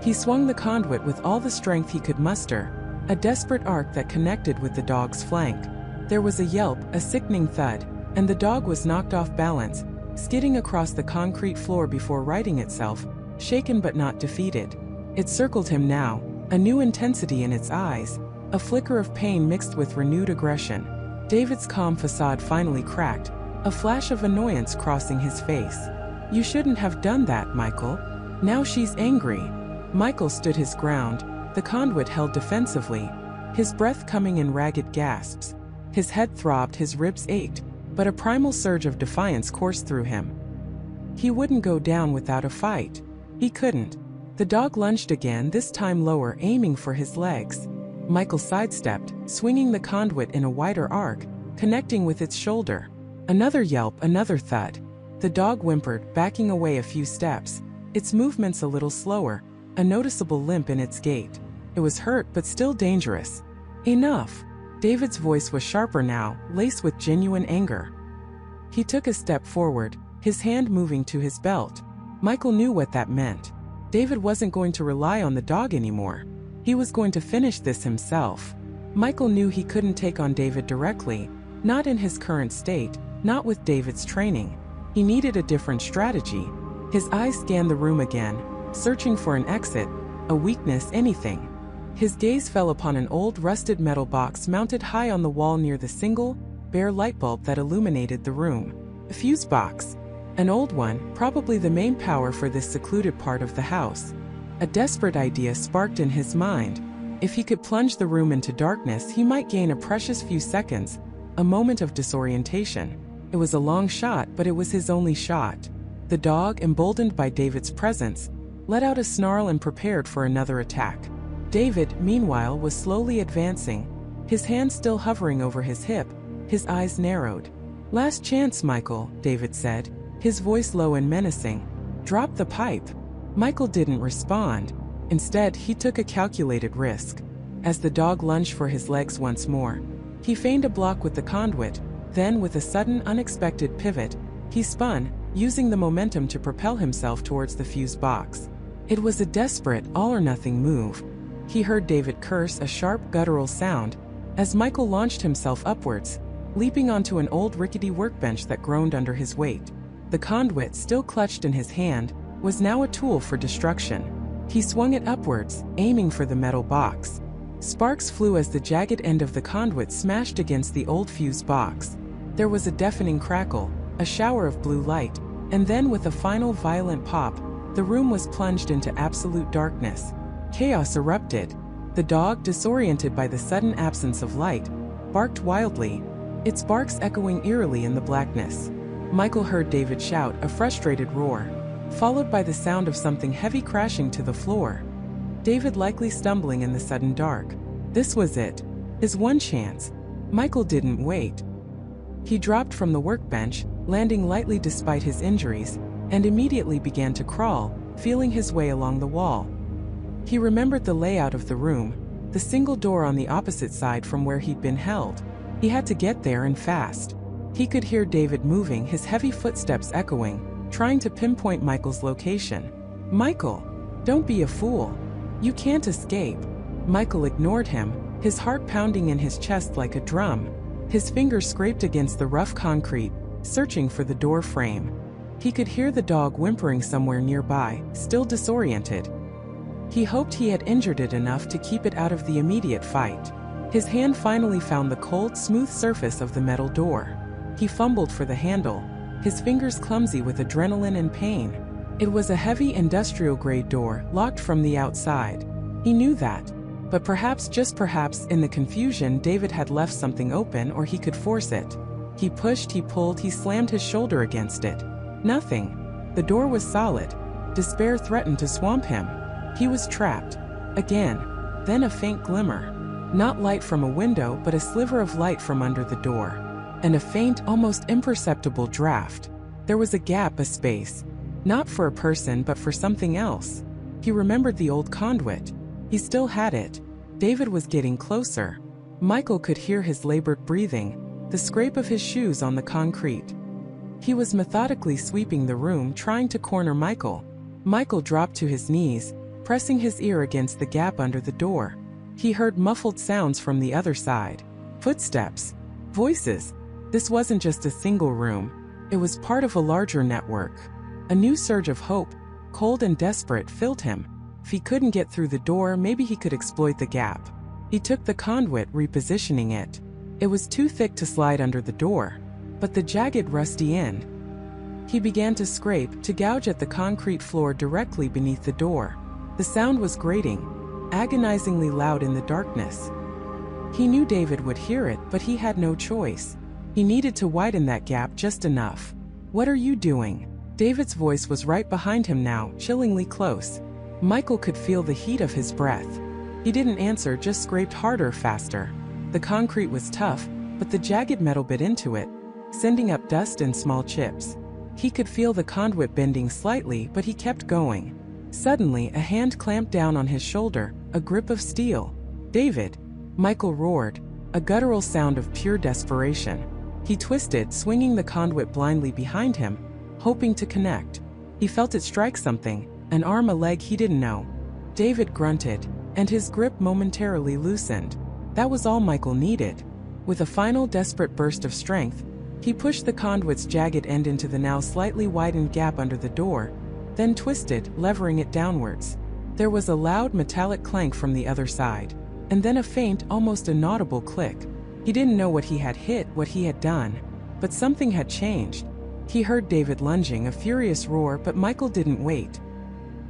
He swung the conduit with all the strength he could muster, a desperate arc that connected with the dog's flank. There was a yelp, a sickening thud, and the dog was knocked off balance, skidding across the concrete floor before righting itself, shaken but not defeated. It circled him now, a new intensity in its eyes, a flicker of pain mixed with renewed aggression. David's calm facade finally cracked, a flash of annoyance crossing his face. "You shouldn't have done that, Michael. Now she's angry." Michael stood his ground, the conduit held defensively, his breath coming in ragged gasps. His head throbbed, his ribs ached, but a primal surge of defiance coursed through him. He wouldn't go down without a fight. He couldn't. The dog lunged again, this time lower, aiming for his legs. Michael sidestepped, swinging the conduit in a wider arc, connecting with its shoulder. Another yelp, another thud. The dog whimpered, backing away a few steps, its movements a little slower, a noticeable limp in its gait. It was hurt but still dangerous. Enough. David's voice was sharper now, laced with genuine anger. He took a step forward, his hand moving to his belt. Michael knew what that meant. David wasn't going to rely on the dog anymore. He was going to finish this himself. Michael knew he couldn't take on David directly, not in his current state, not with David's training. He needed a different strategy. His eyes scanned the room again, searching for an exit, a weakness, anything. His gaze fell upon an old rusted metal box mounted high on the wall near the single, bare light bulb that illuminated the room. A fuse box. An old one, probably the main power for this secluded part of the house. A desperate idea sparked in his mind. If he could plunge the room into darkness, he might gain a precious few seconds, a moment of disorientation. It was a long shot, but it was his only shot. The dog, emboldened by David's presence, let out a snarl and prepared for another attack. David, meanwhile, was slowly advancing, his hand still hovering over his hip, his eyes narrowed. "Last chance, Michael," David said, his voice low and menacing. "Drop the pipe." Michael didn't respond. Instead, he took a calculated risk. As the dog lunged for his legs once more, he feigned a block with the conduit, then with a sudden, unexpected pivot, he spun, using the momentum to propel himself towards the fuse box. It was a desperate, all-or-nothing move. He heard David curse, a sharp, guttural sound, as Michael launched himself upwards, leaping onto an old rickety workbench that groaned under his weight. The conduit, still clutched in his hand, was now a tool for destruction. He swung it upwards, aiming for the metal box. Sparks flew as the jagged end of the conduit smashed against the old fuse box. There was a deafening crackle, a shower of blue light, and then with a final violent pop, the room was plunged into absolute darkness. Chaos erupted. The dog, disoriented by the sudden absence of light, barked wildly, its barks echoing eerily in the blackness. Michael heard David shout, a frustrated roar, followed by the sound of something heavy crashing to the floor. David likely stumbling in the sudden dark. This was it. His one chance. Michael didn't wait. He dropped from the workbench, landing lightly despite his injuries, and immediately began to crawl, feeling his way along the wall. He remembered the layout of the room, the single door on the opposite side from where he'd been held. He had to get there and fast. He could hear David moving, his heavy footsteps echoing, trying to pinpoint Michael's location. "Michael, don't be a fool. You can't escape." Michael ignored him, his heart pounding in his chest like a drum. His fingers scraped against the rough concrete, searching for the door frame. He could hear the dog whimpering somewhere nearby, still disoriented. He hoped he had injured it enough to keep it out of the immediate fight. His hand finally found the cold, smooth surface of the metal door. He fumbled for the handle, his fingers clumsy with adrenaline and pain. It was a heavy industrial-grade door, locked from the outside. He knew that. But perhaps, just perhaps, in the confusion, David had left something open, or he could force it. He pushed, he pulled, he slammed his shoulder against it. Nothing. The door was solid. Despair threatened to swamp him. He was trapped. Again. Then a faint glimmer. Not light from a window, but a sliver of light from under the door. And a faint, almost imperceptible draft. There was a gap, a space. Not for a person, but for something else. He remembered the old conduit. He still had it. David was getting closer. Michael could hear his labored breathing, the scrape of his shoes on the concrete. He was methodically sweeping the room, trying to corner Michael. Michael dropped to his knees, pressing his ear against the gap under the door. He heard muffled sounds from the other side. Footsteps. Voices. This wasn't just a single room. It was part of a larger network. A new surge of hope, cold and desperate, filled him. If he couldn't get through the door, maybe he could exploit the gap. He took the conduit, repositioning it. It was too thick to slide under the door, but the jagged, rusty end. He began to scrape, to gouge at the concrete floor directly beneath the door. The sound was grating, agonizingly loud in the darkness. He knew David would hear it, but he had no choice. He needed to widen that gap just enough. "What are you doing?" David's voice was right behind him now, chillingly close. Michael could feel the heat of his breath. He didn't answer, just scraped harder, faster. The concrete was tough, but the jagged metal bit into it, sending up dust and small chips. He could feel the conduit bending slightly, but he kept going. Suddenly, a hand clamped down on his shoulder, a grip of steel. "David!" Michael roared. a guttural sound of pure desperation. He twisted, swinging the conduit blindly behind him, hoping to connect. He felt it strike something, an arm, a leg he didn't know. David grunted, and his grip momentarily loosened. That was all Michael needed. With a final desperate burst of strength, he pushed the conduit's jagged end into the now slightly widened gap under the door, then twisted, levering it downwards. There was a loud metallic clank from the other side, and then a faint, almost inaudible click. He didn't know what he had hit, what he had done, but something had changed. He heard David lunging, a furious roar, but Michael didn't wait.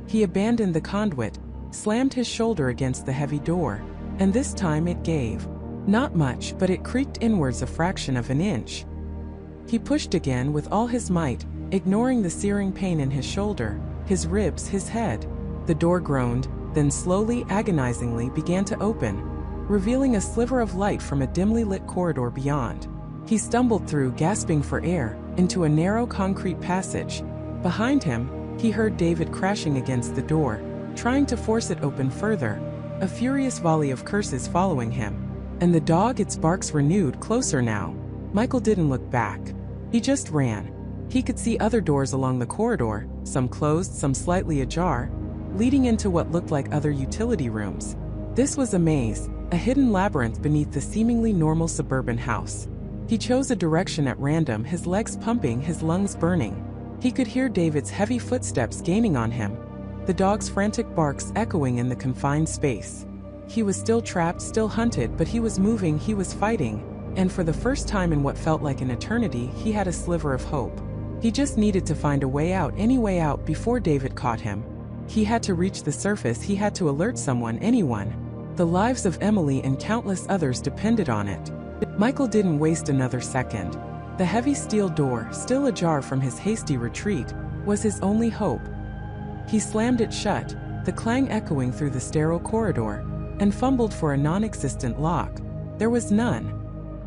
He abandoned the conduit, slammed his shoulder against the heavy door, and this time it gave. Not much, but it creaked inwards a fraction of an inch. He pushed again with all his might, ignoring the searing pain in his shoulder, his ribs, his head. The door groaned, then slowly, agonizingly began to open, revealing a sliver of light from a dimly lit corridor beyond. He stumbled through, gasping for air, into a narrow concrete passage. Behind him, he heard David crashing against the door, trying to force it open further, a furious volley of curses following him. And the dog, its barks renewed, closer now. Michael didn't look back. He just ran. He could see other doors along the corridor, some closed, some slightly ajar, leading into what looked like other utility rooms. This was a maze, a hidden labyrinth beneath the seemingly normal suburban house. He chose a direction at random, his legs pumping, his lungs burning. He could hear David's heavy footsteps gaining on him, the dog's frantic barks echoing in the confined space. He was still trapped, still hunted, but he was moving, he was fighting, and for the first time in what felt like an eternity, he had a sliver of hope. He just needed to find a way out, any way out, before David caught him. He had to reach the surface, he had to alert someone, anyone. The lives of Emily and countless others depended on it. Michael didn't waste another second. The heavy steel door, still ajar from his hasty retreat, was his only hope. He slammed it shut, the clang echoing through the sterile corridor, and fumbled for a non-existent lock. There was none.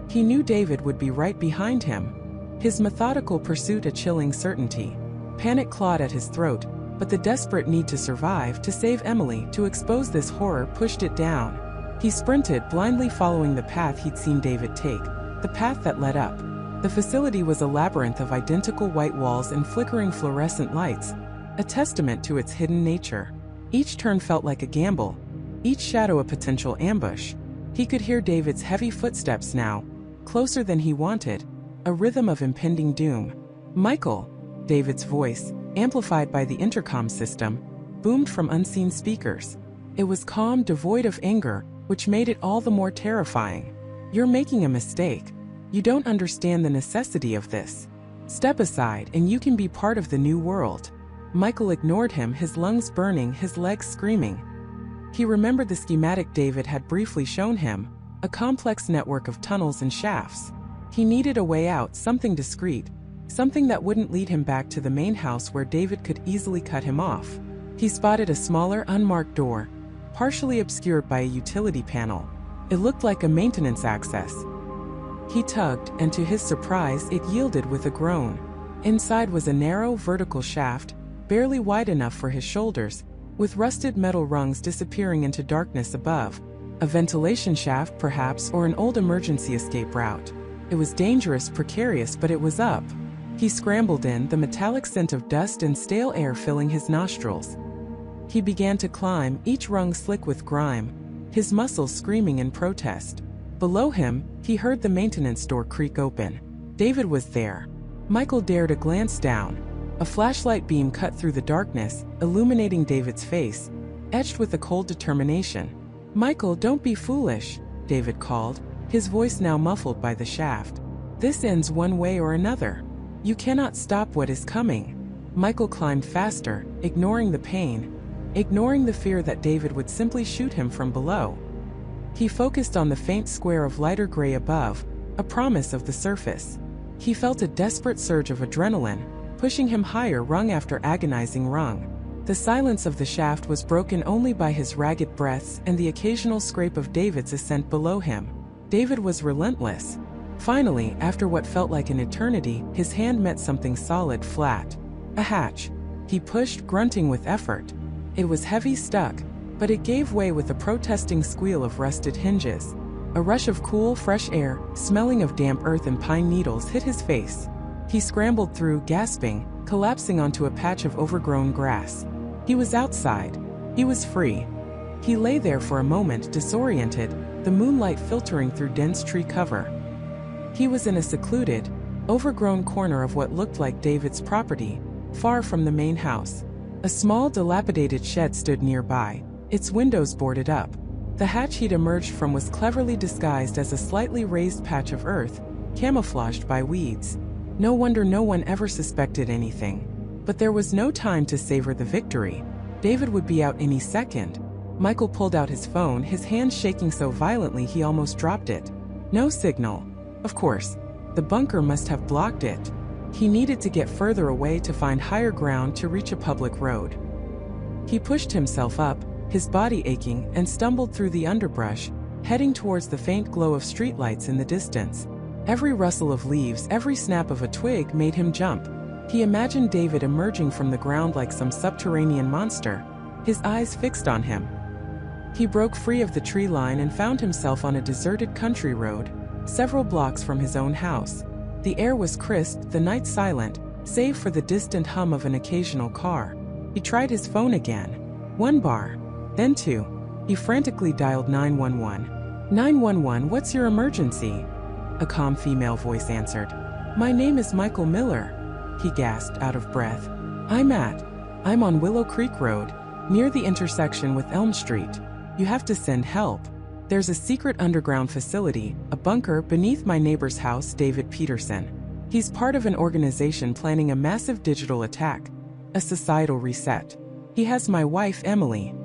He knew David would be right behind him. His methodical pursuit a chilling certainty. Panic clawed at his throat, but the desperate need to survive, to save Emily, to expose this horror, pushed it down. He sprinted, blindly following the path he'd seen David take, the path that led up. The facility was a labyrinth of identical white walls and flickering fluorescent lights, a testament to its hidden nature. Each turn felt like a gamble, each shadow a potential ambush. He could hear David's heavy footsteps now, closer than he wanted, a rhythm of impending doom. "Michael!" David's voice, amplified by the intercom system, boomed from unseen speakers. It was calm, devoid of anger, which made it all the more terrifying. "You're making a mistake. You don't understand the necessity of this. Step aside and you can be part of the new world." Michael ignored him, his lungs burning, his legs screaming. He remembered the schematic David had briefly shown him, a complex network of tunnels and shafts. He needed a way out, something discreet, something that wouldn't lead him back to the main house where David could easily cut him off. He spotted a smaller, unmarked door, partially obscured by a utility panel. It looked like a maintenance access. He tugged, and to his surprise, it yielded with a groan. Inside was a narrow, vertical shaft, barely wide enough for his shoulders, with rusted metal rungs disappearing into darkness above. A ventilation shaft, perhaps, or an old emergency escape route. It was dangerous, precarious, but it was up. He scrambled in, the metallic scent of dust and stale air filling his nostrils. He began to climb, each rung slick with grime, his muscles screaming in protest. Below him, he heard the maintenance door creak open. David was there. Michael dared a glance down. A flashlight beam cut through the darkness, illuminating David's face, etched with a cold determination. "Michael, don't be foolish," David called, his voice now muffled by the shaft. "This ends one way or another. You cannot stop what is coming." Michael climbed faster, ignoring the pain, ignoring the fear that David would simply shoot him from below. He focused on the faint square of lighter gray above, a promise of the surface. He felt a desperate surge of adrenaline, pushing him higher rung after agonizing rung. The silence of the shaft was broken only by his ragged breaths and the occasional scrape of David's ascent below him. David was relentless. Finally, after what felt like an eternity, his hand met something solid, flat. A hatch. He pushed, grunting with effort. It was heavy, stuck, but it gave way with a protesting squeal of rusted hinges. A rush of cool, fresh air, smelling of damp earth and pine needles, hit his face. He scrambled through, gasping, collapsing onto a patch of overgrown grass. He was outside. He was free. He lay there for a moment, disoriented, the moonlight filtering through dense tree cover. He was in a secluded, overgrown corner of what looked like David's property, far from the main house. A small, dilapidated shed stood nearby, its windows boarded up. The hatch he'd emerged from was cleverly disguised as a slightly raised patch of earth, camouflaged by weeds. No wonder no one ever suspected anything. But there was no time to savor the victory. David would be out any second. Michael pulled out his phone, his hand shaking so violently he almost dropped it. No signal. Of course, the bunker must have blocked it. He needed to get further away to find higher ground to reach a public road. He pushed himself up, his body aching, and stumbled through the underbrush, heading towards the faint glow of streetlights in the distance. Every rustle of leaves, every snap of a twig made him jump. He imagined David emerging from the ground like some subterranean monster, his eyes fixed on him. He broke free of the tree line and found himself on a deserted country road, several blocks from his own house. The air was crisp, the night silent, save for the distant hum of an occasional car. He tried his phone again. 1 bar, then 2. He frantically dialed 911. 911, what's your emergency? A calm female voice answered. My name is Michael Miller, he gasped, out of breath. I'm on Willow Creek Road, near the intersection with Elm Street. You have to send help. There's a secret underground facility, a bunker, beneath my neighbor's house, David Peterson. He's part of an organization planning a massive digital attack, a societal reset. He has my wife, Emily.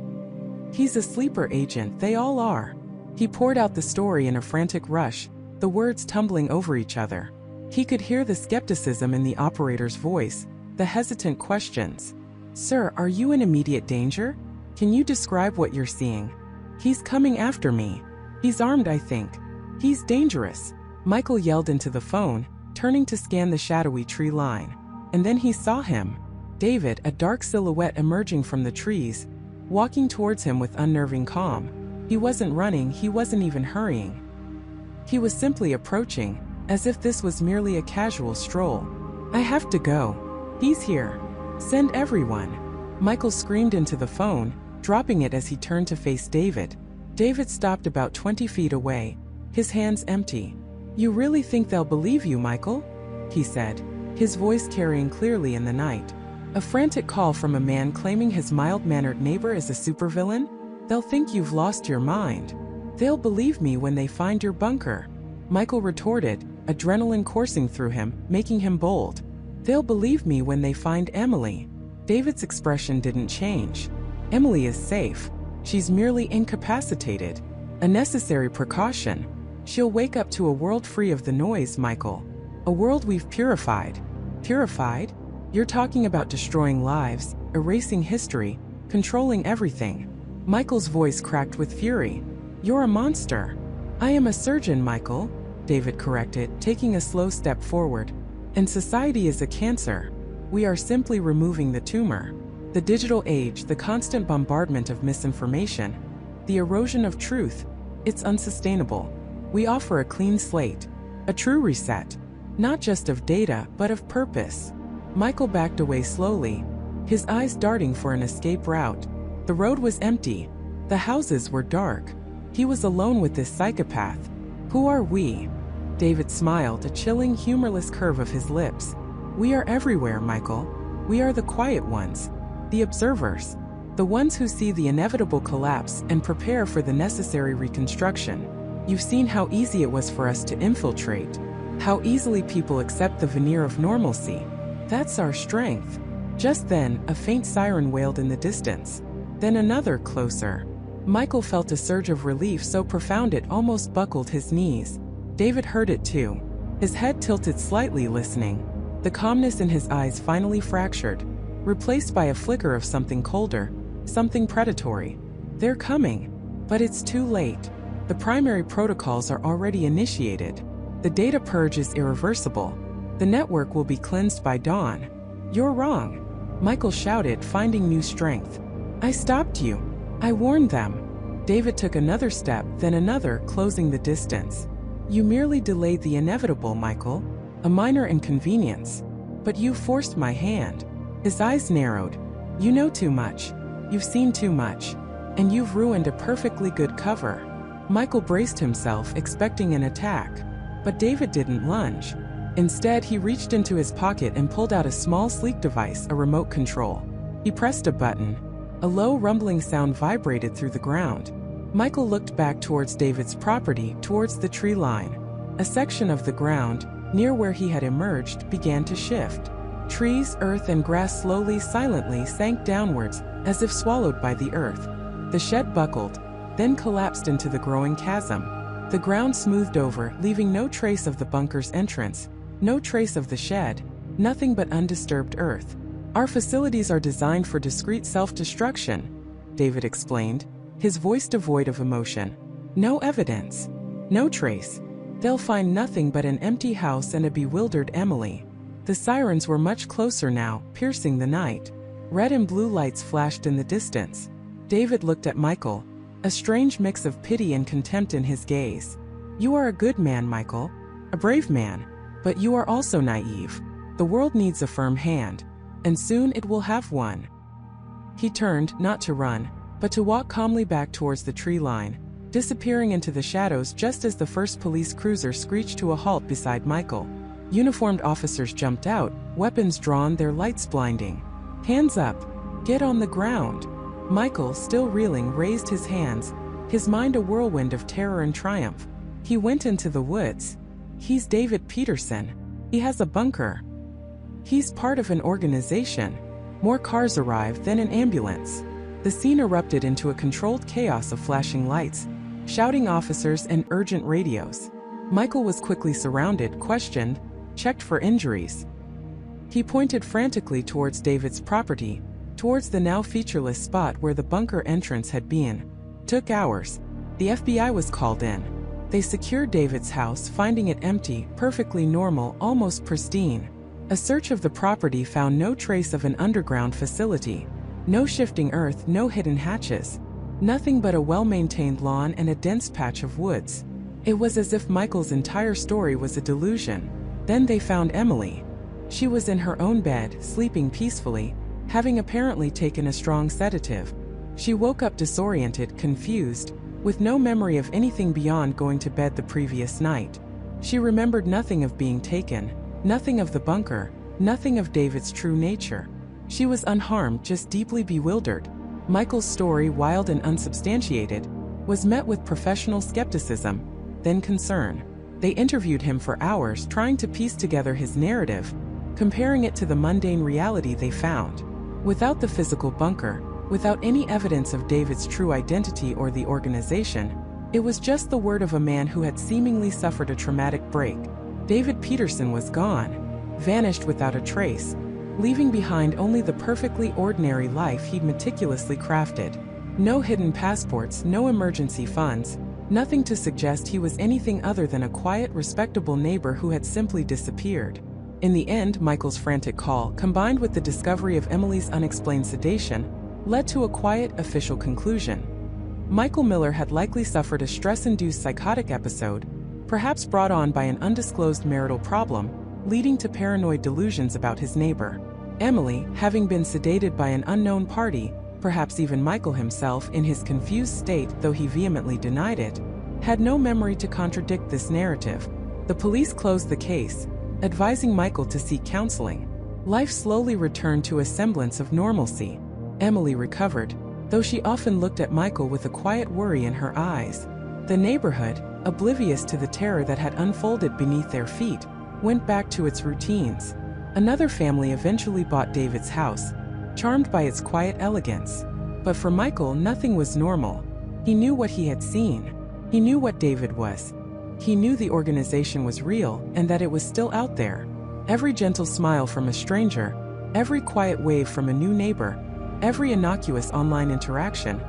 He's a sleeper agent, they all are. He poured out the story in a frantic rush, the words tumbling over each other. He could hear the skepticism in the operator's voice, the hesitant questions. Sir, are you in immediate danger? Can you describe what you're seeing? He's coming after me. He's armed, I think. He's dangerous. Michael yelled into the phone, turning to scan the shadowy tree line. And then he saw him. David, a dark silhouette emerging from the trees, walking towards him with unnerving calm. He wasn't running, he wasn't even hurrying. He was simply approaching, as if this was merely a casual stroll. I have to go. He's here. Send everyone. Michael screamed into the phone, dropping it as he turned to face David. David stopped about 20 feet away, his hands empty. You really think they'll believe you, Michael? He said, his voice carrying clearly in the night. A frantic call from a man claiming his mild-mannered neighbor is a supervillain? They'll think you've lost your mind. They'll believe me when they find your bunker. Michael retorted, adrenaline coursing through him, making him bold. They'll believe me when they find Emily. David's expression didn't change. Emily is safe. She's merely incapacitated. A necessary precaution. She'll wake up to a world free of the noise, Michael. A world we've purified. Purified? You're talking about destroying lives, erasing history, controlling everything. Michael's voice cracked with fury. You're a monster. I am a surgeon, Michael, David corrected, taking a slow step forward. And society is a cancer. We are simply removing the tumor. The digital age, the constant bombardment of misinformation, the erosion of truth, it's unsustainable. We offer a clean slate, a true reset, not just of data, but of purpose. Michael backed away slowly, his eyes darting for an escape route. The road was empty. The houses were dark. He was alone with this psychopath. Who are we? David smiled, a chilling, humorless curve of his lips. We are everywhere, Michael. We are the quiet ones, the observers, the ones who see the inevitable collapse and prepare for the necessary reconstruction. You've seen how easy it was for us to infiltrate, how easily people accept the veneer of normalcy. That's our strength. Just then, a faint siren wailed in the distance. Then another, closer. Michael felt a surge of relief so profound it almost buckled his knees. David heard it too. His head tilted slightly, listening. The calmness in his eyes finally fractured, replaced by a flicker of something colder, something predatory. They're coming. But it's too late. The primary protocols are already initiated. The data purge is irreversible. The network will be cleansed by dawn. You're wrong, Michael shouted, finding new strength. I stopped you. I warned them. David took another step, then another, closing the distance. You merely delayed the inevitable, Michael. A minor inconvenience. But you forced my hand. His eyes narrowed. You know too much. You've seen too much. And you've ruined a perfectly good cover. Michael braced himself, expecting an attack. But David didn't lunge. Instead, he reached into his pocket and pulled out a small, sleek device, a remote control. He pressed a button. A low, rumbling sound vibrated through the ground. Michael looked back towards David's property, towards the tree line. A section of the ground, near where he had emerged, began to shift. Trees, earth, and grass slowly, silently sank downwards, as if swallowed by the earth. The shed buckled, then collapsed into the growing chasm. The ground smoothed over, leaving no trace of the bunker's entrance, no trace of the shed, nothing but undisturbed earth. Our facilities are designed for discreet self-destruction, David explained, his voice devoid of emotion. No evidence. No trace. They'll find nothing but an empty house and a bewildered Emily. The sirens were much closer now, piercing the night. Red and blue lights flashed in the distance. David looked at Michael, a strange mix of pity and contempt in his gaze. You are a good man, Michael. A brave man. But you are also naive. The world needs a firm hand. And soon it will have one. He turned, not to run, but to walk calmly back towards the tree line, disappearing into the shadows just as the first police cruiser screeched to a halt beside Michael. Uniformed officers jumped out, weapons drawn, their lights blinding. Hands up! Get on the ground! Michael, still reeling, raised his hands, his mind a whirlwind of terror and triumph. He went into the woods. He's David Peterson. He has a bunker. He's part of an organization. More cars arrived, then an ambulance. The scene erupted into a controlled chaos of flashing lights, shouting officers, and urgent radios. Michael was quickly surrounded, questioned, checked for injuries. He pointed frantically towards David's property, towards the now featureless spot where the bunker entrance had been. Took hours. The FBI was called in. They secured David's house, finding it empty, perfectly normal, almost pristine. A search of the property found no trace of an underground facility. No shifting earth, no hidden hatches. Nothing but a well-maintained lawn and a dense patch of woods. It was as if Michael's entire story was a delusion. Then they found Emily. She was in her own bed, sleeping peacefully, having apparently taken a strong sedative. She woke up disoriented, confused, with no memory of anything beyond going to bed the previous night. She remembered nothing of being taken, nothing of the bunker, nothing of David's true nature. She was unharmed, just deeply bewildered. Michael's story, wild and unsubstantiated, was met with professional skepticism, then concern. They interviewed him for hours, trying to piece together his narrative, comparing it to the mundane reality they found. Without the physical bunker, without any evidence of David's true identity or the organization, it was just the word of a man who had seemingly suffered a traumatic break. David Peterson was gone, vanished without a trace, leaving behind only the perfectly ordinary life he'd meticulously crafted. No hidden passports, no emergency funds, nothing to suggest he was anything other than a quiet, respectable neighbor who had simply disappeared. In the end, Michael's frantic call, combined with the discovery of Emily's unexplained sedation, led to a quiet, official conclusion. Michael Miller had likely suffered a stress-induced psychotic episode, perhaps brought on by an undisclosed marital problem, leading to paranoid delusions about his neighbor. Emily, having been sedated by an unknown party, perhaps even Michael himself in his confused state, though he vehemently denied it, had no memory to contradict this narrative. The police closed the case, advising Michael to seek counseling. Life slowly returned to a semblance of normalcy. Emily recovered, though she often looked at Michael with a quiet worry in her eyes. The neighborhood, oblivious to the terror that had unfolded beneath their feet, went back to its routines. Another family eventually bought David's house, charmed by its quiet elegance. But for Michael, nothing was normal. He knew what he had seen. He knew what David was. He knew the organization was real and that it was still out there. Every gentle smile from a stranger, every quiet wave from a new neighbor, every innocuous online interaction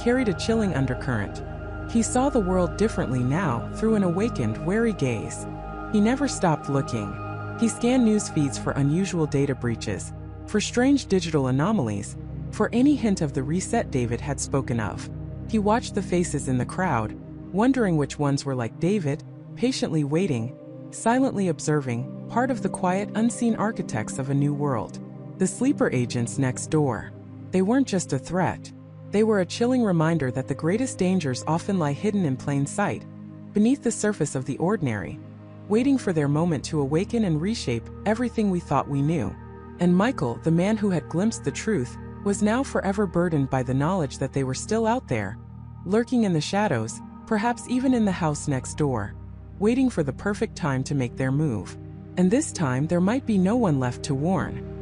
carried a chilling undercurrent. He saw the world differently now, through an awakened, wary gaze. He never stopped looking. He scanned news feeds for unusual data breaches, for strange digital anomalies, for any hint of the reset David had spoken of. He watched the faces in the crowd, wondering which ones were like David, patiently waiting, silently observing, part of the quiet, unseen architects of a new world. The sleeper agents next door. They weren't just a threat. They were a chilling reminder that the greatest dangers often lie hidden in plain sight, beneath the surface of the ordinary, waiting for their moment to awaken and reshape everything we thought we knew. And Michael, the man who had glimpsed the truth, was now forever burdened by the knowledge that they were still out there, lurking in the shadows, perhaps even in the house next door, waiting for the perfect time to make their move. And this time there might be no one left to warn.